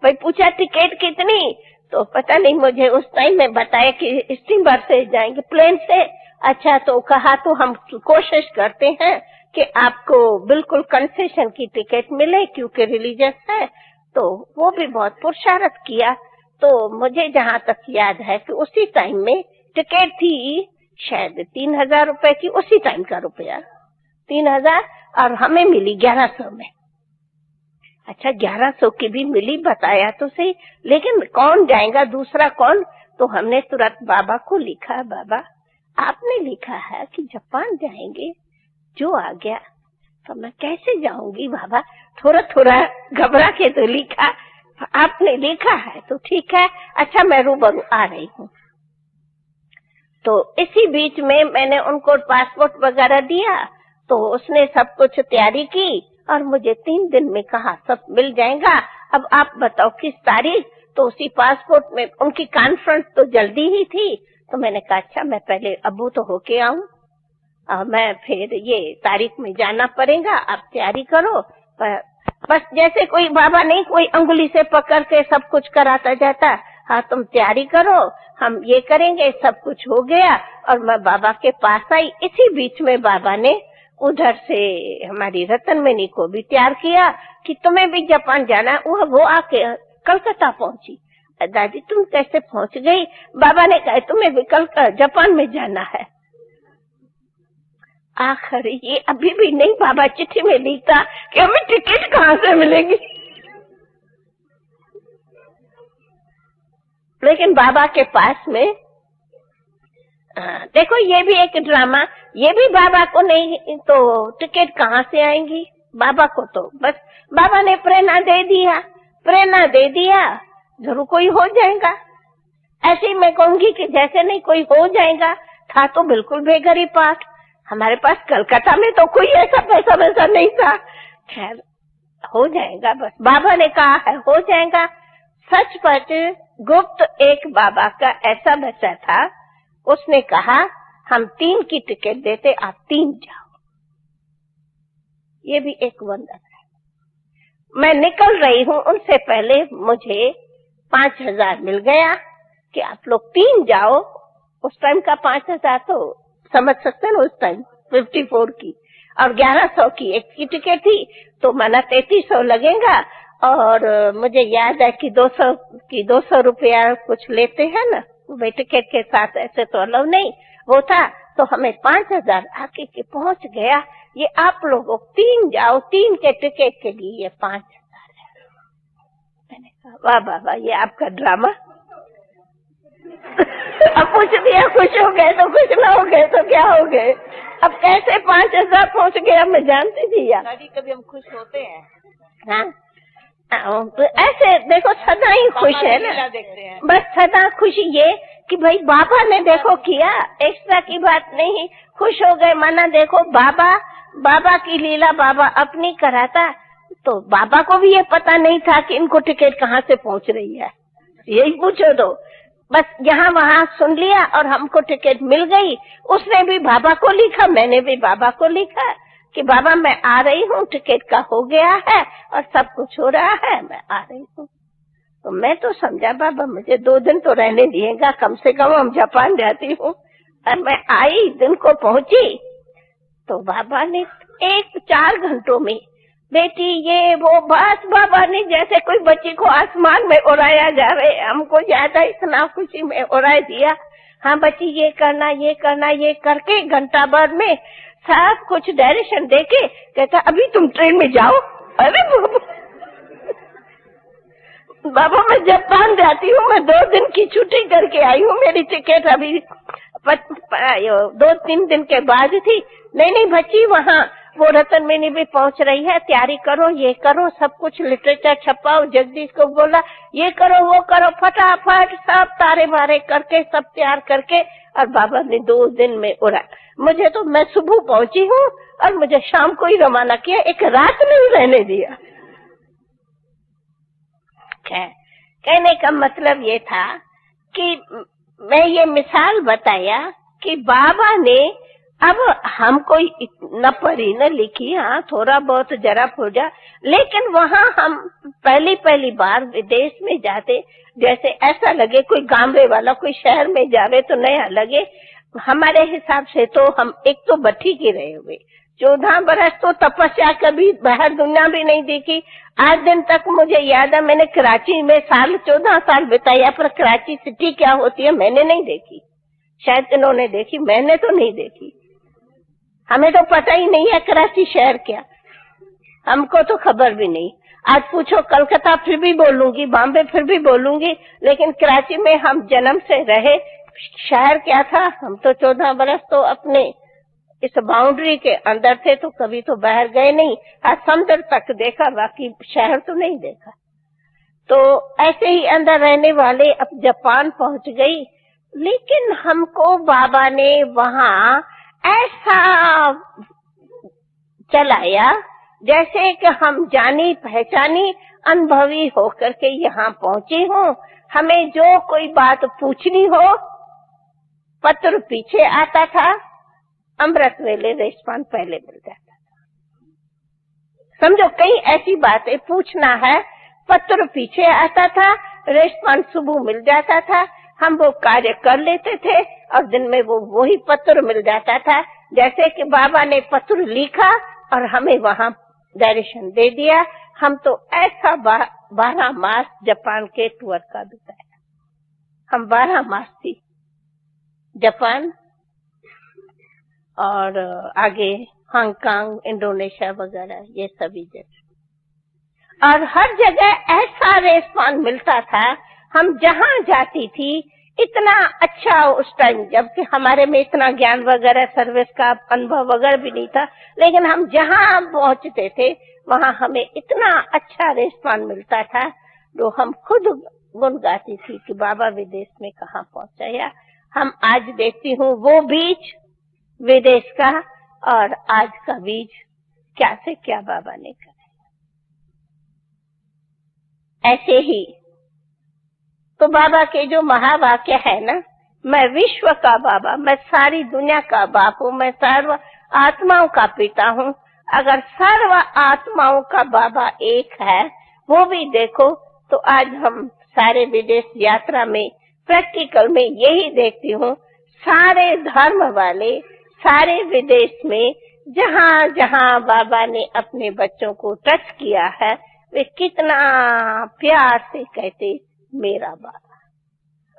भाई पूछा टिकट कितनी, तो पता नहीं, मुझे उस टाइम में बताया कि स्टीमर से जाएंगे, प्लेन से। अच्छा तो कहा तो हम कोशिश करते हैं कि आपको बिल्कुल कंसेशन की टिकट मिले क्योंकि रिलीजियस है। तो वो भी बहुत पुरुषार्थ किया। तो मुझे जहाँ तक याद है कि उसी टाइम में टिकट थी शायद 3000 रुपए की, उसी टाइम का रुपया 3000, और हमें मिली 1100 में। अच्छा 1100 की भी मिली, बताया तो सही, लेकिन कौन जाएगा, दूसरा कौन। तो हमने तुरंत बाबा को लिखा, बाबा आपने लिखा है कि जापान जाएंगे, जो आ गया। तो मैं कैसे जाऊंगी बाबा, थोड़ा थोड़ा घबरा के तो लिखा, आपने लिखा है तो ठीक है, अच्छा मैं रूबरू आ रही हूँ। तो इसी बीच में मैंने उनको पासपोर्ट वगैरह दिया, तो उसने सब कुछ तैयारी की और मुझे 3 दिन में कहा सब मिल जाएगा। अब आप बताओ किस तारीख, तो उसी पासपोर्ट में उनकी कॉन्फ्रेंस तो जल्दी ही थी, तो मैंने कहा अच्छा मैं पहले अबू तो होके आऊं, मैं फिर ये तारीख में जाना पड़ेगा, आप तैयारी करो। बस जैसे कोई बाबा नहीं कोई अंगुली से पकड़ के सब कुछ कराता जाता, हाँ तुम तैयारी करो, हम ये करेंगे। सब कुछ हो गया और मैं बाबा के पास आई। इसी बीच में बाबा ने उधर से हमारी रतनमणि को भी तैयार किया कि तुम्हें भी जापान जाना है। वो आके कलकत्ता पहुंची। दादी तुम कैसे पहुंच गई? बाबा ने कहा तुम्हें भी कल जापान में जाना है। आखिर ये अभी भी नहीं बाबा चिट्ठी में लिखता कि हमें टिकट कहाँ से मिलेगी। लेकिन बाबा के पास में देखो ये भी एक ड्रामा, ये भी बाबा को नहीं तो टिकट कहाँ से आएंगी बाबा को। तो बस बाबा ने प्रेरणा दे दिया जरूर कोई हो जाएगा। ऐसे ही मैं कहूंगी कि जैसे नहीं कोई हो जाएगा, था तो बिल्कुल बेगरी पाठ। हमारे पास कलकत्ता में तो कोई ऐसा पैसा वैसा नहीं था। खैर हो जाएगा, बस बाबा ने कहा है हो जाएगा। सच बात गुप्त एक बाबा का ऐसा बच्चा था, उसने कहा हम 3 की टिकट देते, आप 3 जाओ। ये भी एक वंदन है। मैं निकल रही हूँ, उनसे पहले मुझे 5,000 मिल गया कि आप लोग 3 जाओ। उस टाइम का 5,000 तो समझ सकते हैं, उस टाइम 54 की और 1100 की एक की टिकट थी, तो माना 3300 लगेगा। और मुझे याद है कि 200 रुपया कुछ लेते हैं ना वे टिकट के साथ, ऐसे तो अलाउ नहीं वो था। तो हमें 5,000 आके के पहुंच गया। ये आप लोगों 3 जाओ, 3 के टिकट के लिए ये 5,000 है। मैंने कहा वाह बाबा ये आपका ड्रामा। अब पूछ दिया, खुश हो गए तो खुश ना हो गए तो क्या हो गए। अब कैसे 5,000 पहुंच गया मैं जानती थी यार। दादी कभी हम खुश होते हैं, हाँ तो ऐसे देखो सदा ही खुश है ना, देखते हैं। बस सदा खुशी ये कि भाई बाबा ने देखो किया, एक्स्ट्रा की बात नहीं, खुश हो गए। माना देखो बाबा की लीला बाबा अपनी कराता, तो बाबा को भी ये पता नहीं था कि इनको टिकट कहाँ से पहुंच रही है। यही पूछो तो बस यहाँ वहाँ सुन लिया और हमको टिकट मिल गई। उसने भी बाबा को लिखा, मैंने भी बाबा को लिखा कि बाबा मैं आ रही हूँ, टिकट का हो गया है और सब कुछ हो रहा है, मैं आ रही हूँ। तो मैं तो समझा बाबा मुझे 2 दिन तो रहने दिएगा, कम से कम हम जापान जाती हूँ। और मैं आई, दिन को पहुंची तो बाबा ने 4 घंटों में बेटी ये वो बस बाबा ने जैसे कोई बच्ची को आसमान में उड़ाया जावे, हमको ज्यादा इतना खुशी में उड़ा दिया। हाँ बच्ची ये करना ये करके घंटा भर में सब कुछ डायरेक्शन देके कहता अभी तुम ट्रेन में जाओ। अरे बाबा मैं जापान जाती हूँ, मैं 2 दिन की छुट्टी करके आई हूँ, मेरी टिकट अभी 2-3 दिन के बाद थी। नहीं बच्ची वहाँ वो रतनमणि भी पहुंच रही है, तैयारी करो, ये करो, सब कुछ लिटरेचर छपाओ। जगदीश को बोला ये करो वो करो, फटाफट सब तारे मारे करके सब तैयार करके और बाबा ने 2 दिन में उड़ा। मुझे तो मैं सुबह पहुंची हूँ और मुझे शाम को ही रवाना किया, एक रात नहीं रहने दिया। कहने का मतलब ये था कि मैं ये मिसाल बताया कि बाबा ने अब हमको न पढ़ी न लिखी, हाँ थोड़ा बहुत जरा फुर्जा, लेकिन वहाँ हम पहली बार विदेश में जाते, जैसे ऐसा लगे कोई गांवे वाला कोई शहर में जावे तो नया लगे। हमारे हिसाब से तो हम एक तो बठी के रहे हुए 14 बरस तो तपस्या, कभी बाहर दुनिया भी नहीं देखी। आज दिन तक मुझे याद है मैंने कराची में 14 साल बिताया, पर कराची सिटी क्या होती है मैंने नहीं देखी, शायद इन्होंने देखी, मैंने तो नहीं देखी। हमें तो पता ही नहीं है कराची शहर क्या, हमको तो खबर भी नहीं। आज पूछो कलकत्ता फिर भी बोलूंगी, बॉम्बे फिर भी बोलूंगी, लेकिन कराची में हम जन्म से रहे, शहर क्या था। हम तो 14 बरस तो अपने इस बाउंड्री के अंदर थे, तो कभी तो बाहर गए नहीं। आज समुद्र तक देखा, बाकी शहर तो नहीं देखा। तो ऐसे ही अंदर रहने वाले अब जापान पहुंच गई, लेकिन हमको बाबा ने वहाँ ऐसा चलाया जैसे कि हम जानी पहचानी अनुभवी होकर के यहाँ पहुंची हूँ। हमें जो कोई बात पूछनी हो, पत्र पीछे आता था, अमृत वेले रेस्पॉन्स पहले मिल जाता था। समझो, कई ऐसी बातें पूछना है, पत्र पीछे आता था, रेस्पॉन्स सुबह मिल जाता था, हम वो कार्य कर लेते थे और दिन में वो वही पत्र मिल जाता था। जैसे कि बाबा ने पत्र लिखा और हमें वहाँ डायरेक्शन दे दिया। हम तो ऐसा 12 मास जापान के टूर का बिताया। हम 12 मास थी जापान और आगे हांगकांग, इंडोनेशिया वगैरह, ये सभी जगह। और हर जगह ऐसा रेस्पॉन्स मिलता था। हम जहाँ जाती थी इतना अच्छा उस टाइम, जबकि हमारे में इतना ज्ञान वगैरह, सर्विस का अनुभव वगैरह भी नहीं था, लेकिन हम जहाँ पहुँचते थे वहाँ हमें इतना अच्छा रेस्पॉन्स मिलता था जो हम खुद गुण गाती थी कि बाबा विदेश में कहाँ पहुँचाया। हम आज देखती हूँ वो बीज विदेश का और आज का बीज क्या से क्या बाबा ने करा। ऐसे ही तो बाबा के जो महावाक्य है ना, मैं विश्व का बाबा, मैं सारी दुनिया का बाप हूँ, मैं सर्व आत्माओं का पिता हूँ। अगर सर्व आत्माओं का बाबा एक है, वो भी देखो तो आज हम सारे विदेश यात्रा में प्रैक्टिकल में यही देखती हूँ, सारे धर्म वाले सारे विदेश में जहाँ जहाँ बाबा ने अपने बच्चों को टच किया है, वे कितना प्यार से कहते मेरा बाबा।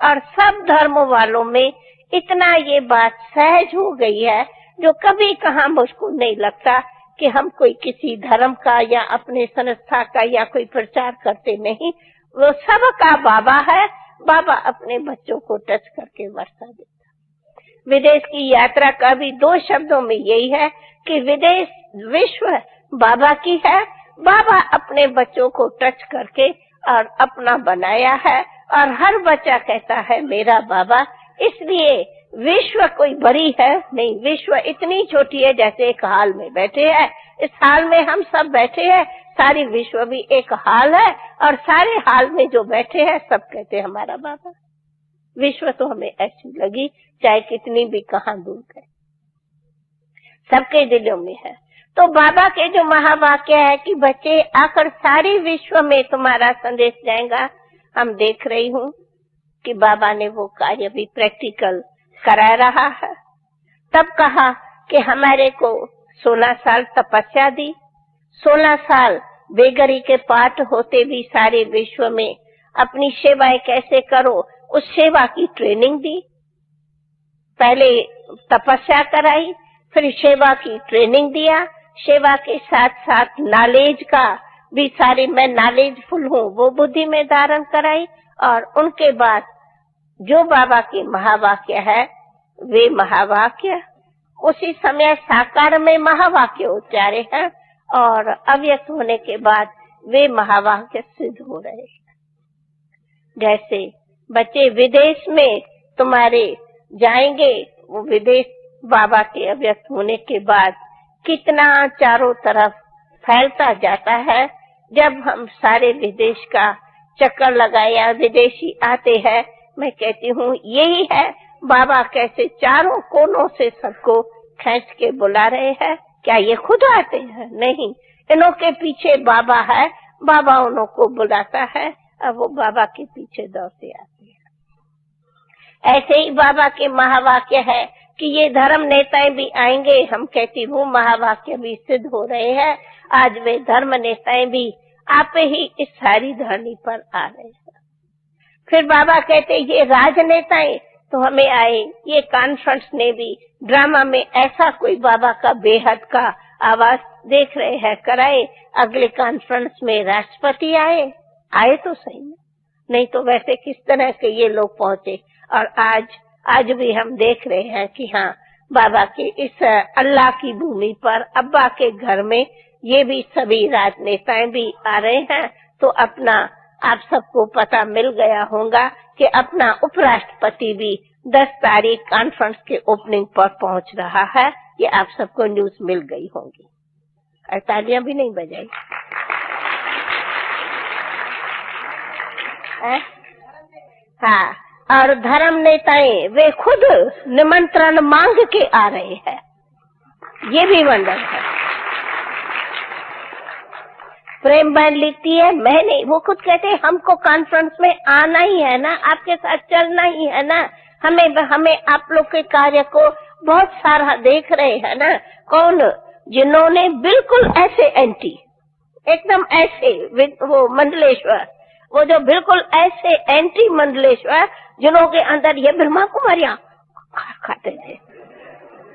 और सब धर्म वालों में इतना ये बात सहज हो गई है जो कभी कहाँ मुझको नहीं लगता कि हम कोई किसी धर्म का या अपने संस्था का या कोई प्रचार करते नहीं। वो सबका बाबा है। बाबा अपने बच्चों को टच करके वर्षा देता। विदेश की यात्रा का भी 2 शब्दों में यही है कि विदेश विश्व बाबा की है। बाबा अपने बच्चों को टच करके और अपना बनाया है और हर बच्चा कहता है मेरा बाबा। इसलिए विश्व कोई बड़ी है नहीं, विश्व इतनी छोटी है जैसे एक हाल में बैठे हैं। इस हाल में हम सब बैठे हैं, सारी विश्व भी एक हाल है और सारे हाल में जो बैठे हैं सब कहते हैं हमारा बाबा। विश्व तो हमें ऐसी लगी चाहे कितनी भी कहाँ दूर है, सबके दिलों में है। तो बाबा के जो महावाक्य है कि बच्चे आकर सारे विश्व में तुम्हारा संदेश जाएगा, हम देख रही हूँ कि बाबा ने वो कार्य भी प्रैक्टिकल करा रहा है। तब कहा कि हमारे को 16 साल तपस्या दी, 16 साल बेगरी के पाठ होते भी सारे विश्व में अपनी सेवाएं कैसे करो उस सेवा की ट्रेनिंग दी। पहले तपस्या कराई, फिर सेवा की ट्रेनिंग दिया। सेवा के साथ साथ नॉलेज का भी सारी, मैं नॉलेजफुल हूँ वो बुद्धि में धारण कराई। और उनके बाद जो बाबा के महावाक्य है वे महावाक्य उसी समय साकार में महावाक्य उच्चारे हैं और अव्यक्त होने के बाद वे महावाक्य सिद्ध हो रहे हैं। जैसे बच्चे विदेश में तुम्हारे जाएंगे, वो विदेश बाबा के अव्यक्त होने के बाद कितना चारों तरफ फैलता जाता है। जब हम सारे विदेश का चक्कर लगाया, विदेशी आते हैं, मैं कहती हूँ यही है बाबा कैसे चारों कोनों से सबको खींच के बुला रहे हैं। क्या ये खुद आते हैं? नहीं, इन्हों के पीछे बाबा है, बाबा उन्हों को बुलाता है और वो बाबा के पीछे दौड़ते आते हैं। ऐसे ही बाबा के महावाक्य है कि ये धर्म नेताएं भी आएंगे, हम कहती हूँ महावाक्य भी सिद्ध हो रहे हैं। आज वे धर्म नेताएं भी आप ही इस सारी धरनी पर आ रहे हैं। फिर बाबा कहते ये राजनेताएं तो हमें आए, ये कॉन्फ्रेंस ने भी ड्रामा में ऐसा कोई बाबा का बेहद का आवाज देख रहे हैं कराए। अगले कॉन्फ्रेंस में राष्ट्रपति आए तो सही में, नहीं तो वैसे किस तरह के ये लोग पहुंचे। और आज भी हम देख रहे हैं कि हाँ बाबा के इस अल्लाह की भूमि पर अब्बा के घर में ये भी सभी राजनेताएं भी आ रहे हैं। तो अपना आप सबको पता मिल गया होगा कि अपना उपराष्ट्रपति भी 10 तारीख कॉन्फ्रेंस के ओपनिंग पर पहुंच रहा है। ये आप सबको न्यूज मिल गई होगी और तालियां भी नहीं बजाई। हाँ, और धर्म नेताएं वे खुद निमंत्रण मांग के आ रहे हैं, ये भी वंडर है। प्रेम बहन लिखती है मैं नहीं, वो खुद कहते हैं हमको कॉन्फ्रेंस में आना ही है ना, आपके साथ चलना ही है ना, हमें आप लोग के कार्य को बहुत सारा देख रहे हैं ना। कौन? जिन्होंने बिल्कुल ऐसे एंटी, एकदम ऐसे, वो मंडलेश्वर, वो जो बिल्कुल ऐसे एंटी मंडलेश्वर जिन्हों के अंदर ये ब्रह्मा कुमारियां खाते थे,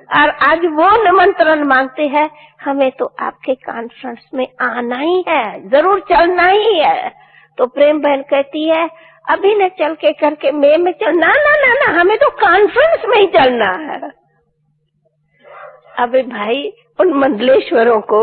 और आज वो निमंत्रण मांगते हैं हमें तो आपके कॉन्फ्रेंस में आना ही है, जरूर चलना ही है। तो प्रेम बहन कहती है अभी न चल के करके में चल, ना ना ना ना, हमें तो कॉन्फ्रेंस में ही चलना है। अबे भाई उन मंडलेश्वरों को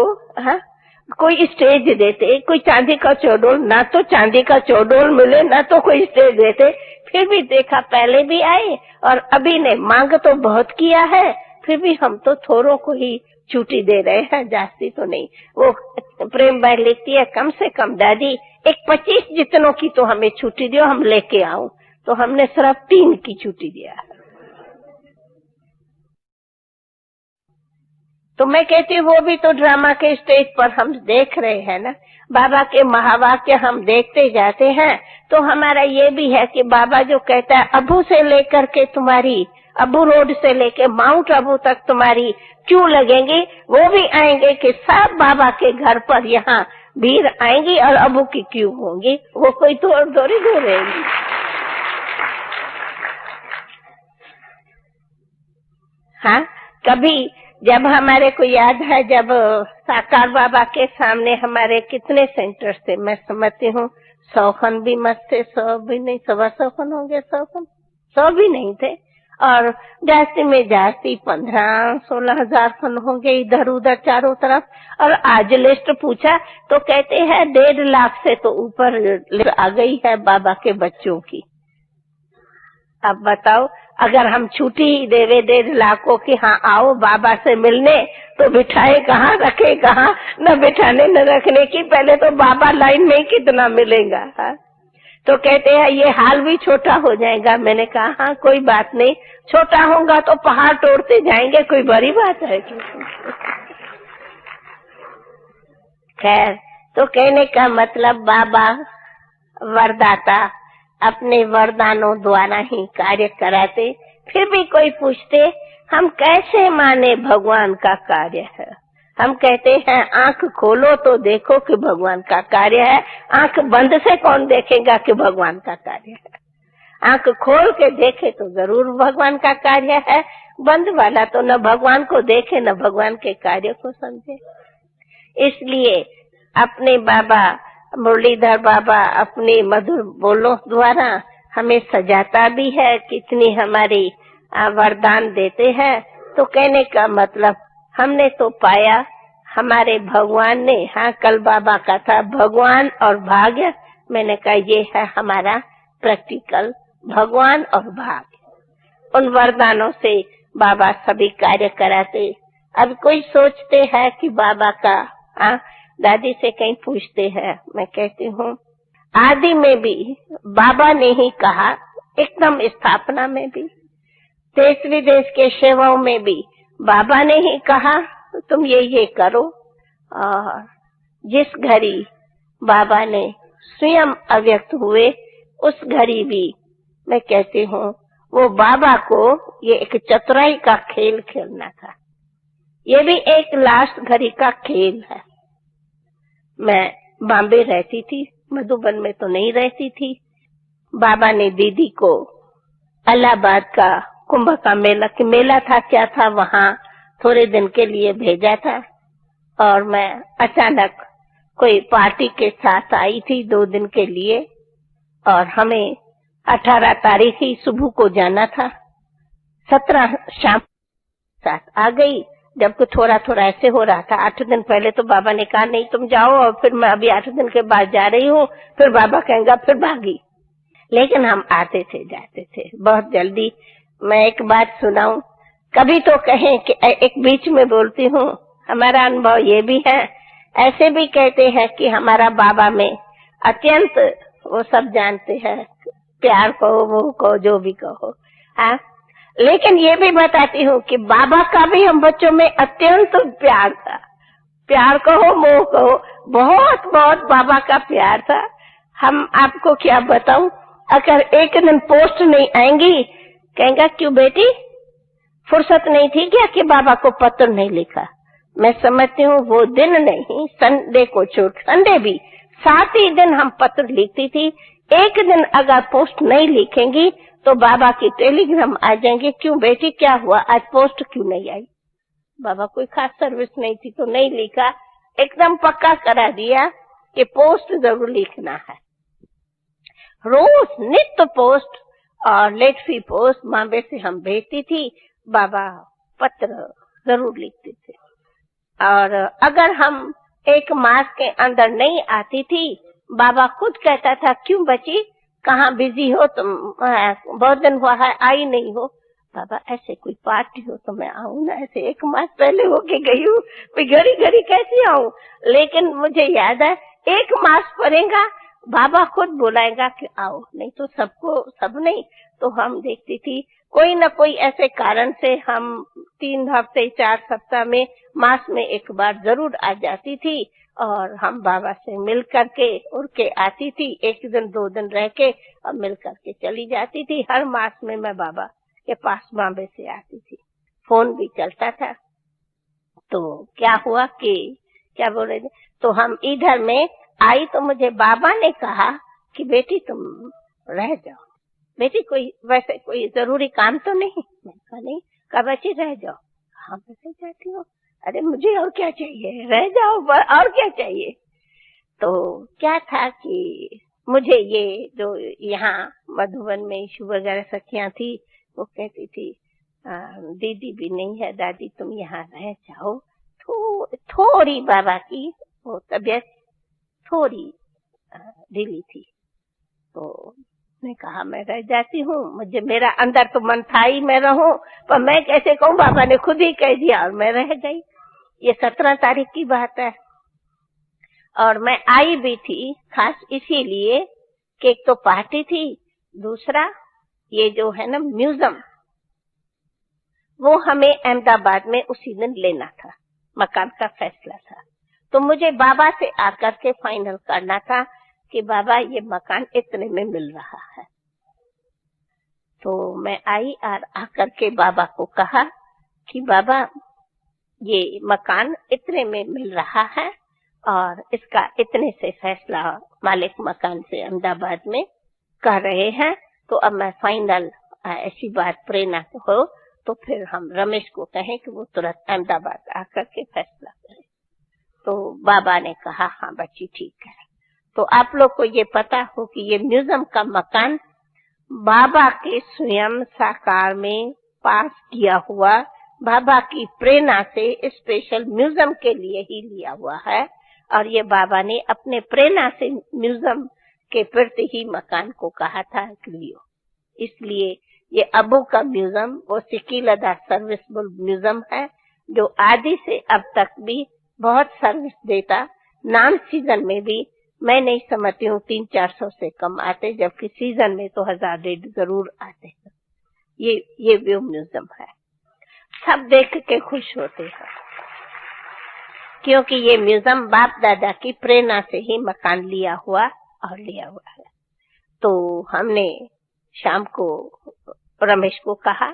कोई स्टेज देते, कोई चांदी का चौडोल, ना तो चांदी का चौडोल मिले ना तो कोई स्टेज देते, फिर भी देखा पहले भी आए और अभी ने मांग तो बहुत किया है, फिर भी हम तो थोड़ों को ही छुट्टी दे रहे हैं, जास्ती तो नहीं। वो प्रेम भाई लिखती है कम से कम दादी एक 25 जितनों की तो हमें छुट्टी दो, हम लेके आऊं। तो हमने सिर्फ 3 की छुट्टी दिया है। तो मैं कहती हूँ वो भी तो ड्रामा के स्टेज पर हम देख रहे हैं ना, बाबा के महावाक्य हम देखते जाते हैं। तो हमारा ये भी है कि बाबा जो कहता है अबू से लेकर के तुम्हारी, अबू रोड से लेके माउंट अबू तक तुम्हारी क्यों लगेंगी, वो भी आएंगे कि सब बाबा के घर पर यहाँ भीड़ आएंगी और अबू की क्यों होंगी, वो कोई थोड़ी दूर रहेंगी। हाँ, कभी जब हमारे को याद है, जब साकार बाबा के सामने हमारे कितने सेंटर्स थे, मैं समझती हूँ 100 खन भी मत थे, 100 भी नहीं, 125 खन होंगे, 100 भी नहीं थे, और जास्ती में जास्ती 15-16 हजार खन होंगे इधर उधर चारों तरफ। और आज लिस्ट पूछा तो कहते हैं 1.5 लाख से तो ऊपर आ गई है बाबा के बच्चों की। अब बताओ अगर हम छुट्टी ही देवे 1.5 लाखों की, हाँ आओ बाबा से मिलने, तो बिठाए कहाँ रखे कहाँ, न बिठाने न रखने की, पहले तो बाबा लाइन में ही कितना मिलेगा। हाँ? तो कहते हैं ये हाल भी छोटा हो जाएगा। मैंने कहा हाँ कोई बात नहीं, छोटा होगा तो पहाड़ तोड़ते जाएंगे, कोई बड़ी बात है कि। खैर, तो कहने का मतलब बाबा वरदाता अपने वरदानों द्वारा ही कार्य कराते। फिर भी कोई पूछते हम कैसे माने भगवान का कार्य है, हम कहते हैं आंख खोलो तो देखो कि भगवान का कार्य है, आंख बंद से कौन देखेगा कि भगवान का कार्य है। आंख खोल के देखे तो जरूर भगवान का कार्य है, बंद वाला तो न भगवान को देखे न भगवान के कार्य को समझे। इसलिए अपने बाबा मुरलीधर बाबा अपने मधुर बोलों द्वारा हमें सजाता भी है, कितनी हमारी वरदान देते हैं। तो कहने का मतलब हमने तो पाया हमारे भगवान ने, हाँ कल बाबा का था भगवान और भाग्य, मैंने कहा ये है हमारा प्रैक्टिकल भगवान और भाग्य। उन वरदानों से बाबा सभी कार्य कराते। अब कोई सोचते हैं कि बाबा का दादी से कहीं पूछते हैं, मैं कहती हूँ आदि में भी बाबा ने ही कहा, एकदम स्थापना में भी, देश विदेश के सेवाओं में भी बाबा ने ही कहा तुम ये करो। और जिस घड़ी बाबा ने स्वयं अव्यक्त हुए उस घड़ी भी मैं कहती हूँ वो बाबा को ये एक चतुराई का खेल खेलना था, ये भी एक लास्ट घड़ी का खेल है। मैं बॉम्बे रहती थी, मधुबन में तो नहीं रहती थी। बाबा ने दीदी को इलाहाबाद का कुंभ का मेला था क्या था, वहाँ थोड़े दिन के लिए भेजा था। और मैं अचानक कोई पार्टी के साथ आई थी 2 दिन के लिए, और हमें 18 तारीख ही सुबह को जाना था। 17 शाम साथ आ गई, जबकि थोड़ा थोड़ा ऐसे हो रहा था। 8 दिन पहले तो बाबा ने कहा नहीं तुम जाओ, और फिर मैं अभी 8 दिन के बाद जा रही हूँ, फिर बाबा कहेंगे फिर भागी। लेकिन हम आते थे जाते थे बहुत जल्दी। मैं एक बात सुनाऊं, कभी तो कहें कि एक बीच में बोलती हूँ, हमारा अनुभव ये भी है, ऐसे भी कहते हैं कि हमारा बाबा में अत्यंत वो सब जानते हैं, प्यार कहो मोह कहो जो भी कहो। हाँ, लेकिन ये भी बताती हूँ कि बाबा का भी हम बच्चों में अत्यंत प्यार था। प्यार कहो मोह कहो, बहुत बहुत बाबा का प्यार था। हम आपको क्या बताऊं, अगर एक दिन पोस्ट नहीं आएंगी, कहेंगे क्यों बेटी फुर्सत नहीं थी क्या कि बाबा को पत्र नहीं लिखा। मैं समझती हूँ वो दिन नहीं, संडे को छोड़, संडे भी 7 ही दिन हम पत्र लिखती थी। एक दिन अगर पोस्ट नहीं लिखेंगी तो बाबा की टेलीग्राम आ जाएंगे, क्यों बेटी क्या हुआ, आज पोस्ट क्यों नहीं आई। बाबा कोई खास सर्विस नहीं थी तो नहीं लिखा, एकदम पक्का करा दिया कि पोस्ट जरूर लिखना है। रोज नित्य पोस्ट और लेट फी पोस्ट बॉम्बे से हम भेजती थी, बाबा पत्र जरूर लिखते थे। और अगर हम 1 मास के अंदर नहीं आती थी, बाबा खुद कहता था क्यों बची कहाँ बिजी हो तुम, बहुत दिन हुआ है आई नहीं हो। बाबा ऐसे कोई पार्टी हो तो मैं आऊं ना, ऐसे 1 मास पहले होके गई हूँ, मैं घड़ी घड़ी कैसे आऊं। लेकिन मुझे याद है 1 मास पड़ेगा बाबा खुद बुलाएगा कि आओ, नहीं तो सबको सब नहीं तो हम देखती थी कोई न कोई ऐसे कारण से हम 3 हफ्ते 4 सप्ताह में मास में 1 बार जरूर आ जाती थी और हम बाबा से मिल करके उड़ के आती थी। 1 दिन 2 दिन रह के और मिल करके चली जाती थी। हर मास में मैं बाबा के पास बॉम्बे से आती थी, फोन भी चलता था। तो क्या हुआ कि क्या बोल रहे थे, तो हम इधर में आई तो मुझे बाबा ने कहा कि बेटी तुम रह जाओ, बेटी कोई वैसे कोई जरूरी काम तो नहीं। मैं कहा नहीं, कहा बच्ची रह जाओ। हाँ वैसे जाती हूँ, अरे मुझे और क्या चाहिए, रह जाओ और क्या चाहिए। तो क्या था कि मुझे ये जो यहाँ मधुबन में इशू वगैरह सखियां थी वो कहती थी दीदी भी नहीं है, दादी तुम यहाँ रह जाओ। थोड़ी बाबा की वो तबीयत थोड़ी ढीली थी, तो मैं कहा मैं रह जाती हूँ। मुझे मेरा अंदर तो मन था ही मैं रहूं, पर मैं कैसे कहूँ, बाबा ने खुद ही कह दिया और मैं रह गई। ये 17 तारीख की बात है। और मैं आई भी थी खास इसीलिए कि एक तो पार्टी थी, दूसरा ये जो है ना म्यूजियम, वो हमें अहमदाबाद में उसी दिन लेना था, मकान का फैसला था। तो मुझे बाबा से आकर के फाइनल करना था कि बाबा ये मकान इतने में मिल रहा है। तो मैं आई और आकर के बाबा को कहा कि बाबा ये मकान इतने में मिल रहा है और इसका इतने से फैसला मालिक मकान से अहमदाबाद में कर रहे हैं। तो अब मैं फाइनल, ऐसी बात प्रेरणा हो तो फिर हम रमेश को कहें कि वो तुरंत अहमदाबाद आकर के फैसला करें। तो बाबा ने कहा हाँ बच्ची ठीक है। तो आप लोग को ये पता हो कि ये म्यूजियम का मकान बाबा के स्वयं साकार में पास किया हुआ, बाबा की प्रेरणा से स्पेशल म्यूजियम के लिए ही लिया हुआ है। और ये बाबा ने अपने प्रेरणा से म्यूजियम के प्रति ही मकान को कहा था कि लियो। इसलिए ये अबू का म्यूजियम वो सिकीलदा सर्विसबल म्यूजियम है, जो आदि से अब तक भी बहुत सर्विस देता। नॉन सीजन में भी मैं नहीं समझती हूँ 300-400 से कम आते, जबकि सीजन में तो 1000-1,500 जरूर आते हैं। ये व्यू म्यूजियम है, सब देख के खुश होते हैं क्योंकि ये म्यूजियम बाप दादा की प्रेरणा से ही मकान लिया हुआ है। तो हमने शाम को रमेश को कहा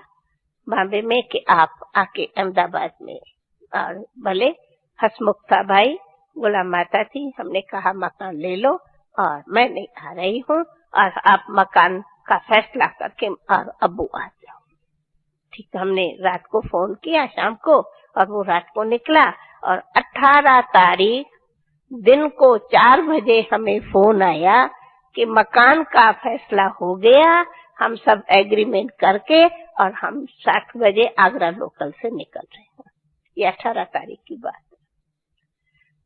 बॉम्बे में कि आप आके अहमदाबाद में, और भले हसमुख था भाई, गुलाम माता थी, हमने कहा मकान ले लो और मैं नहीं आ रही हूँ और आप मकान का फैसला करके और अब्बू आ जाओ। ठीक, हमने रात को फोन किया शाम को और वो रात को निकला और 18 तारीख दिन को 4 बजे हमें फोन आया कि मकान का फैसला हो गया, हम सब एग्रीमेंट करके और हम 7 बजे आगरा लोकल से निकल रहे हैं। ये 18 तारीख की बात है।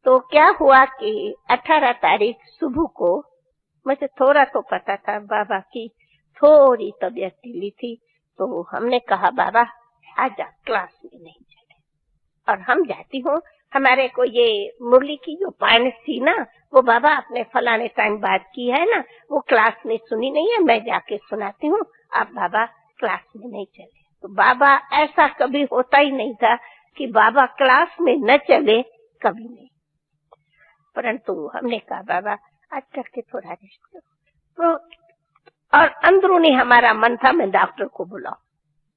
तो क्या हुआ कि 18 तारीख सुबह को मुझे थोड़ा तो पता था बाबा की थोड़ी तबीयत ढीली थी, तो हमने कहा बाबा आजा, क्लास में नहीं चले। और हम जाती हूँ हमारे को ये मुरली की जो पॉइंट्स थी ना, वो बाबा आपने फलाने टाइम बात की है ना, वो क्लास में सुनी नहीं है, मैं जाके सुनाती हूँ, आप बाबा क्लास में नहीं चले। तो बाबा ऐसा कभी होता ही नहीं था कि बाबा क्लास में न चले, कभी नहीं। परंतु हमने कहा बाबा आज करके थोड़ा रेस्ट करो, और अंदरूनी हमारा मन था मैं डॉक्टर को बुलाऊं,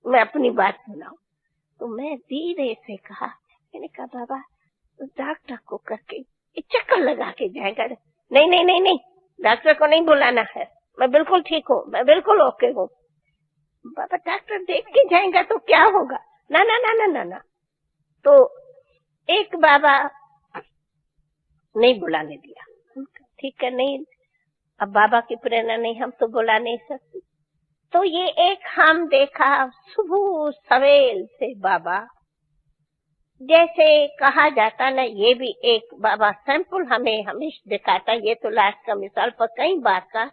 मैं अपनी बात सुनाऊं। तो मैं धीरे से कहा, मैंने कहा बाबा डॉक्टर को करके चक्कर लगा के जाएगा। नहीं नहीं नहीं नहीं, डॉक्टर को नहीं बुलाना है, मैं बिल्कुल ठीक हूँ, मैं बिल्कुल ओके हूँ। बाबा डॉक्टर देख के जाएगा तो क्या होगा, ना ना ना ना ना ना। तो एक बाबा नहीं बुलाने दिया, ठीक है, नहीं, अब बाबा की प्रेरणा नहीं, हम तो बुला नहीं सकते। तो ये एक हम देखा सुबह सवेल से बाबा, जैसे कहा जाता ना, ये भी एक बाबा सैंपल हमें हमेशा दिखाता, ये तो लास्ट का मिसाल पर कई बार का,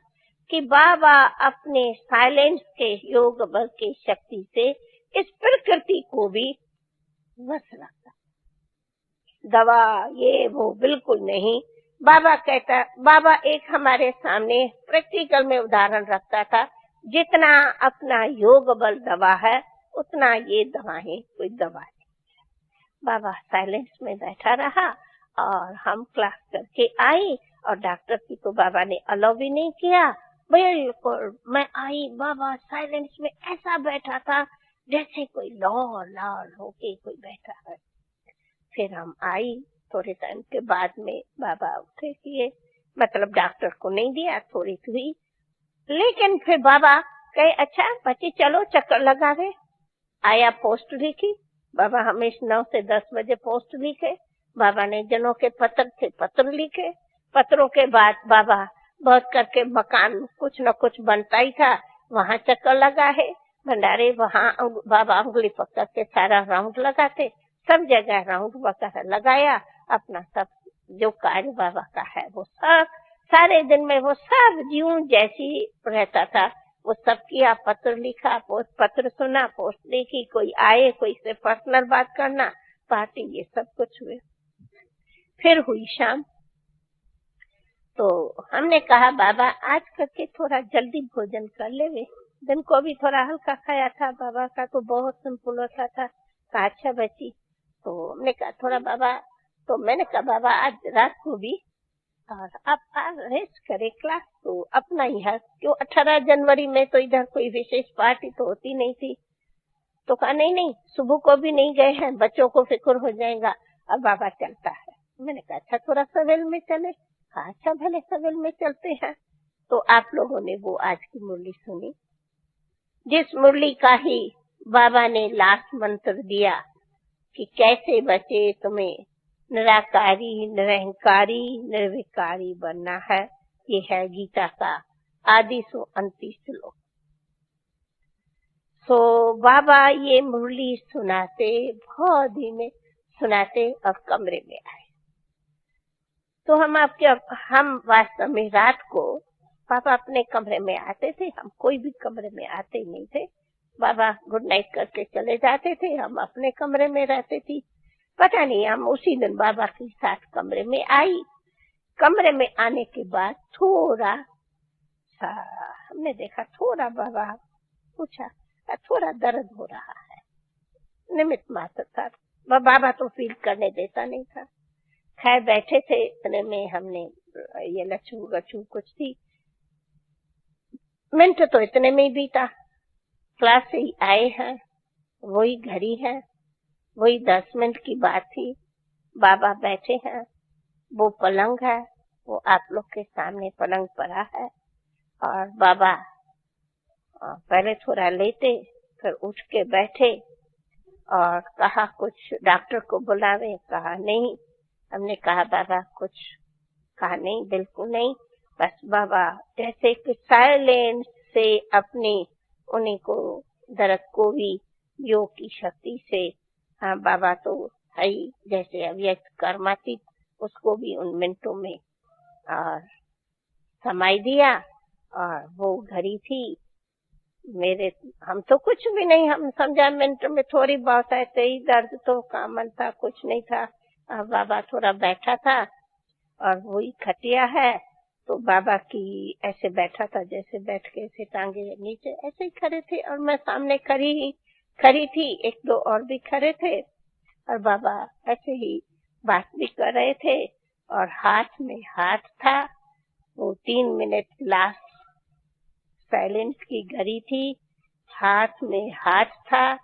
कि बाबा अपने साइलेंस के योग बल की शक्ति से इस प्रकृति को भी वश रखता। दवा ये वो बिल्कुल नहीं। बाबा कहता, बाबा एक हमारे सामने प्रैक्टिकल में उदाहरण रखता था, जितना अपना योग बल दवा है उतना ये दवाएं कोई दवा नहीं। बाबा साइलेंस में बैठा रहा और हम क्लास करके आई, और डॉक्टर की तो बाबा ने अलाउ भी नहीं किया। बिल्कुल मैं आई, बाबा साइलेंस में ऐसा बैठा था जैसे कोई लाल लाल होके कोई बैठा है। फिर हम आई, थोड़े टाइम के बाद में बाबा उठे किए, मतलब डॉक्टर को नहीं दिया, थोड़ी हुई, लेकिन फिर बाबा कहे अच्छा बच्चे चलो चक्कर लगा रहे। आया, पोस्ट लिखी, बाबा हमेशा 9 से 10 बजे पोस्ट लिखे। बाबा ने जनों के पत्र थे, पत्र लिखे। पत्रों के बाद बाबा बहुत करके मकान कुछ न कुछ बनता ही था, वहाँ चक्कर लगा है, भंडारे वहाँ बाबा उंगली पकड़ के सारा राउंड लगाते, सब जगह राउंड वगैरह लगाया। अपना सब जो कार्य बाबा का है वो सब सारे दिन में वो सब जीव जैसी रहता था, वो सब किया। पत्र लिखा, पोस्ट पत्र सुना, पोस्ट लिखी, कोई आए, कोई से पर्सनल बात करना, पार्टी, ये सब कुछ हुए। फिर हुई शाम, तो हमने कहा बाबा आज करके थोड़ा जल्दी भोजन कर ले, दिन को भी थोड़ा हल्का खाया था, बाबा का तो बहुत सिंपल होता था। कहा अच्छा बच्ची, तो हमने कहा थोड़ा बाबा, तो मैंने कहा बाबा आज रात को भी और आप आज रेस्ट करे, क्लास तो अपना ही है, क्यों 18 जनवरी में तो इधर कोई विशेष पार्टी तो होती नहीं थी। तो कहा नहीं नहीं, सुबह को भी नहीं गए हैं, बच्चों को फिक्र हो जाएगा, अब बाबा चलता है। मैंने कहा अच्छा थोड़ा सवेल में चले। कहा अच्छा भले सवेल में चलते हैं। तो आप लोगों ने वो आज की मुरली सुनी, जिस मुरली का ही बाबा ने लास्ट मंत्र दिया कि कैसे बचे तुम्हें निराकारी, निरहंकारी, निर्विकारी बनना है। ये है गीता का आदि सो अंतिम श्लोक। सो बाबा ये मुरली सुनाते, बहुत धीमे सुनाते और कमरे में आए। तो हम वास्तव में रात को पापा अपने कमरे में आते थे, हम कोई भी कमरे में आते ही नहीं थे। बाबा गुड नाइट करके चले जाते थे, हम अपने कमरे में रहते थे। पता नहीं, हम उसी दिन बाबा के साथ कमरे में आई। कमरे में आने के बाद थोड़ा सा हमने देखा, थोड़ा बाबा पूछा, थोड़ा दर्द हो रहा है, निमित्त मात्र था। बाबा तो फील करने देता नहीं था। खैर बैठे थे, इतने में हमने ये लच्छू गच्छू कुछ थी, मिनट तो इतने में ही बीता। क्लास से ही आए हैं, वही घड़ी है, वही 10 मिनट की बात थी। बाबा बैठे हैं, वो पलंग है, वो आप लोग के सामने पलंग पड़ा है, और बाबा पहले थोड़ा लेटे, फिर उठ के बैठे और कहा कुछ डॉक्टर को बुलावे। कहा नहीं। हमने कहा बाबा कुछ? कहा नहीं, बिल्कुल नहीं। बस बाबा जैसे कि साइलेंस से अपने उन्हीं को दर्द को भी योग की शक्ति से, हाँ बाबा तो है ही, जैसे अव्यक्त कर्मातीत, उसको भी उन मिनटों में और समाई दिया। और वो घड़ी थी मेरे, हम तो कुछ भी नहीं, हम समझा मिनट में थोड़ी बहुत ऐसे ही दर्द तो कॉमन था, कुछ नहीं था। और बाबा थोड़ा बैठा था और वही खटिया है, तो बाबा की ऐसे बैठा था, जैसे बैठ के ऐसे टांगे नीचे ऐसे ही खड़े थे, और मैं सामने खड़ी थी, एक दो और भी खड़े थे, और बाबा ऐसे ही बात भी कर रहे थे, और हाथ में हाथ था। वो 3 मिनट लास्ट साइलेंस की घड़ी थी, हाथ में हाथ था,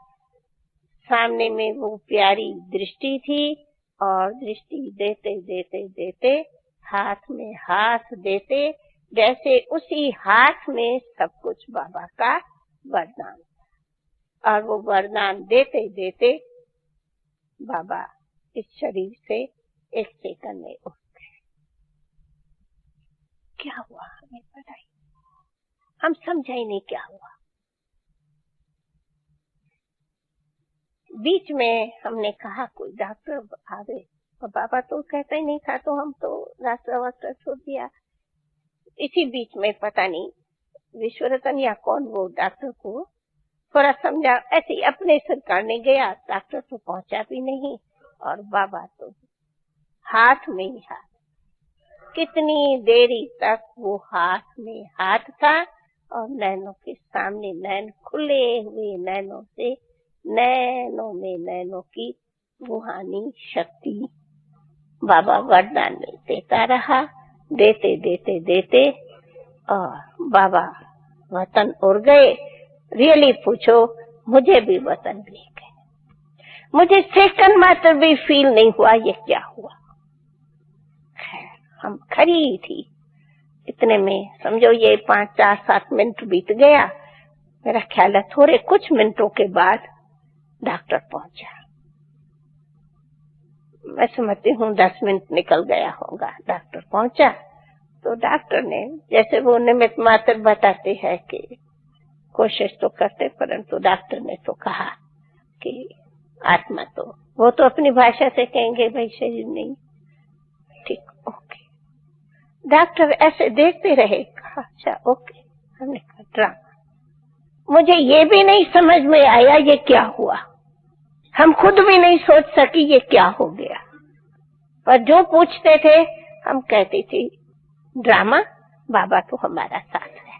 सामने में वो प्यारी दृष्टि थी, और दृष्टि देते देते देते हाथ में हाथ देते, जैसे उसी हाथ में सब कुछ बाबा का वरदान था। और वो वरदान देते देते बाबा इस शरीर से 1 सेकंड में उठ गए। क्या हुआ हमें बताइए, हम समझा ही नहीं क्या हुआ। बीच में हमने कहा कोई डॉक्टर आवे, और बाबा तो कहता ही नहीं था, तो हम तो रास्ता वास्ता छोड़ दिया। इसी बीच में पता नहीं विश्वरतन या कौन वो डॉक्टर को थोड़ा समझा, ऐसे ही अपने सिर करने गया, डॉक्टर तो पहुंचा भी नहीं, और बाबा तो हाथ में ही हाथ, कितनी देरी तक वो हाथ में हाथ था, और नैनों के सामने नैन खुले हुए नैनों से नैनों में नैनों की रूहानी शक्ति बाबा वरदान में देता रहा, देते देते देते, और बाबा वतन उड़ गए। रियली पूछो, मुझे भी वतन ले गए, मुझे सेकंड मात्र भी फील नहीं हुआ ये क्या हुआ। खैर हम खड़ी थी, इतने में समझो ये 5, 4, 7 मिनट बीत गया। मेरा ख्याल है थोड़े कुछ मिनटों के बाद डॉक्टर पहुंचा। मैं समझती हूँ 10 मिनट निकल गया होगा। डॉक्टर पहुंचा तो डॉक्टर ने, जैसे वो निमित्त मात्र बताते हैं कि कोशिश तो करते, परंतु डॉक्टर ने तो कहा कि आत्मा तो, वो तो अपनी भाषा से कहेंगे भाई शरीर नहीं। ठीक, ओके। डॉक्टर ऐसे देखते रहे, कहा अच्छा ओके। हमने कहा ड्रामा। मुझे ये भी नहीं समझ में आया ये क्या हुआ, हम खुद भी नहीं सोच सकी ये क्या हो गया। पर जो पूछते थे हम कहती थी ड्रामा, बाबा तो हमारा साथ है।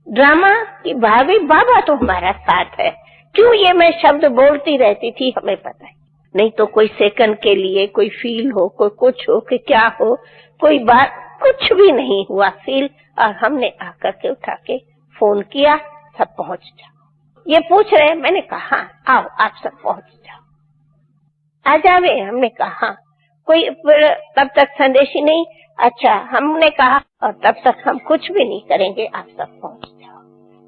ड्रामा की भाभी, बाबा तो हमारा साथ है। क्यों ये मैं शब्द बोलती रहती थी हमें पता है नहीं। तो कोई सेकंड के लिए कोई फील हो, कोई कुछ हो कि क्या हो, कोई बात कुछ भी नहीं हुआ फील। और हमने आकर के उठा के फोन किया, सब पहुंच जाओ। ये पूछ रहे, मैंने कहा आओ आप सब पहुंच जाओ, आ जावे। हमने कहा कोई तब तक संदेश ही नहीं। अच्छा हमने कहा और तब तक हम कुछ भी नहीं करेंगे, आप सब पहुंच जाओ।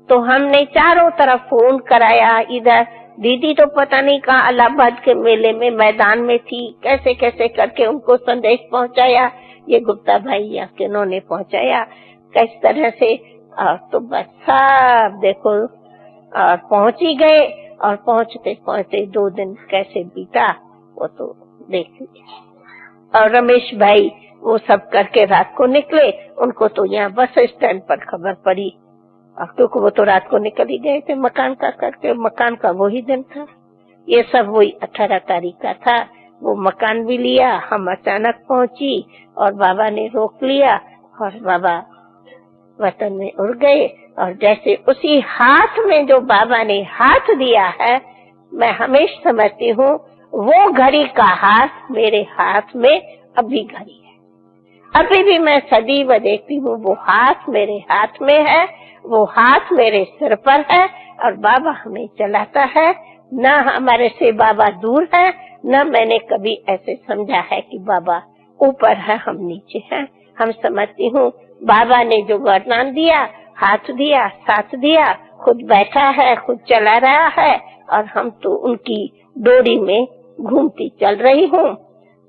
तो हमने चारों तरफ फोन कराया। इधर दीदी तो पता नहीं कहाँ इलाहाबाद के मेले में मैदान में थी, कैसे कैसे करके उनको संदेश पहुंचाया। ये गुप्ता भाई या किन्होंने पहुंचाया, किस तरह से। और तो बस सब देखो और पहुंच ही गए। और पहुंचते पहुंचते 2 दिन कैसे बीता वो तो देख लिया। और रमेश भाई वो सब करके रात को निकले, उनको तो यहाँ बस स्टैंड पर खबर पड़ी। और क्योंकि वो तो रात को निकल ही गए थे मकान का करके, मकान का वही दिन था। ये सब वही 18 तारीख का था। वो मकान भी लिया, हम अचानक पहुंची और बाबा ने रोक लिया और बाबा वतन में उड़ गए। और जैसे उसी हाथ में जो बाबा ने हाथ दिया है, मैं हमेशा समझती हूँ वो घड़ी का हाथ मेरे हाथ में अभी घड़ी है। अभी भी मैं सदैव देखती हूँ वो हाथ मेरे हाथ में है, वो हाथ मेरे सिर पर है और बाबा हमें चलाता है। न हमारे से बाबा दूर है, न मैंने कभी ऐसे समझा है कि बाबा ऊपर है हम नीचे हैं। हम समझती हूँ बाबा ने जो वरदान दिया, हाथ दिया, साथ दिया, खुद बैठा है, खुद चला रहा है और हम तो उनकी डोरी में घूमती चल रही हूँ।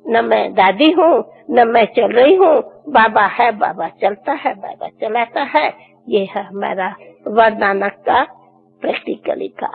न मैं दादी हूँ, न मैं चल रही हूँ। बाबा है, बाबा चलता है, बाबा चलाता है। ये है हमारा वरदान का प्रैक्टिकली का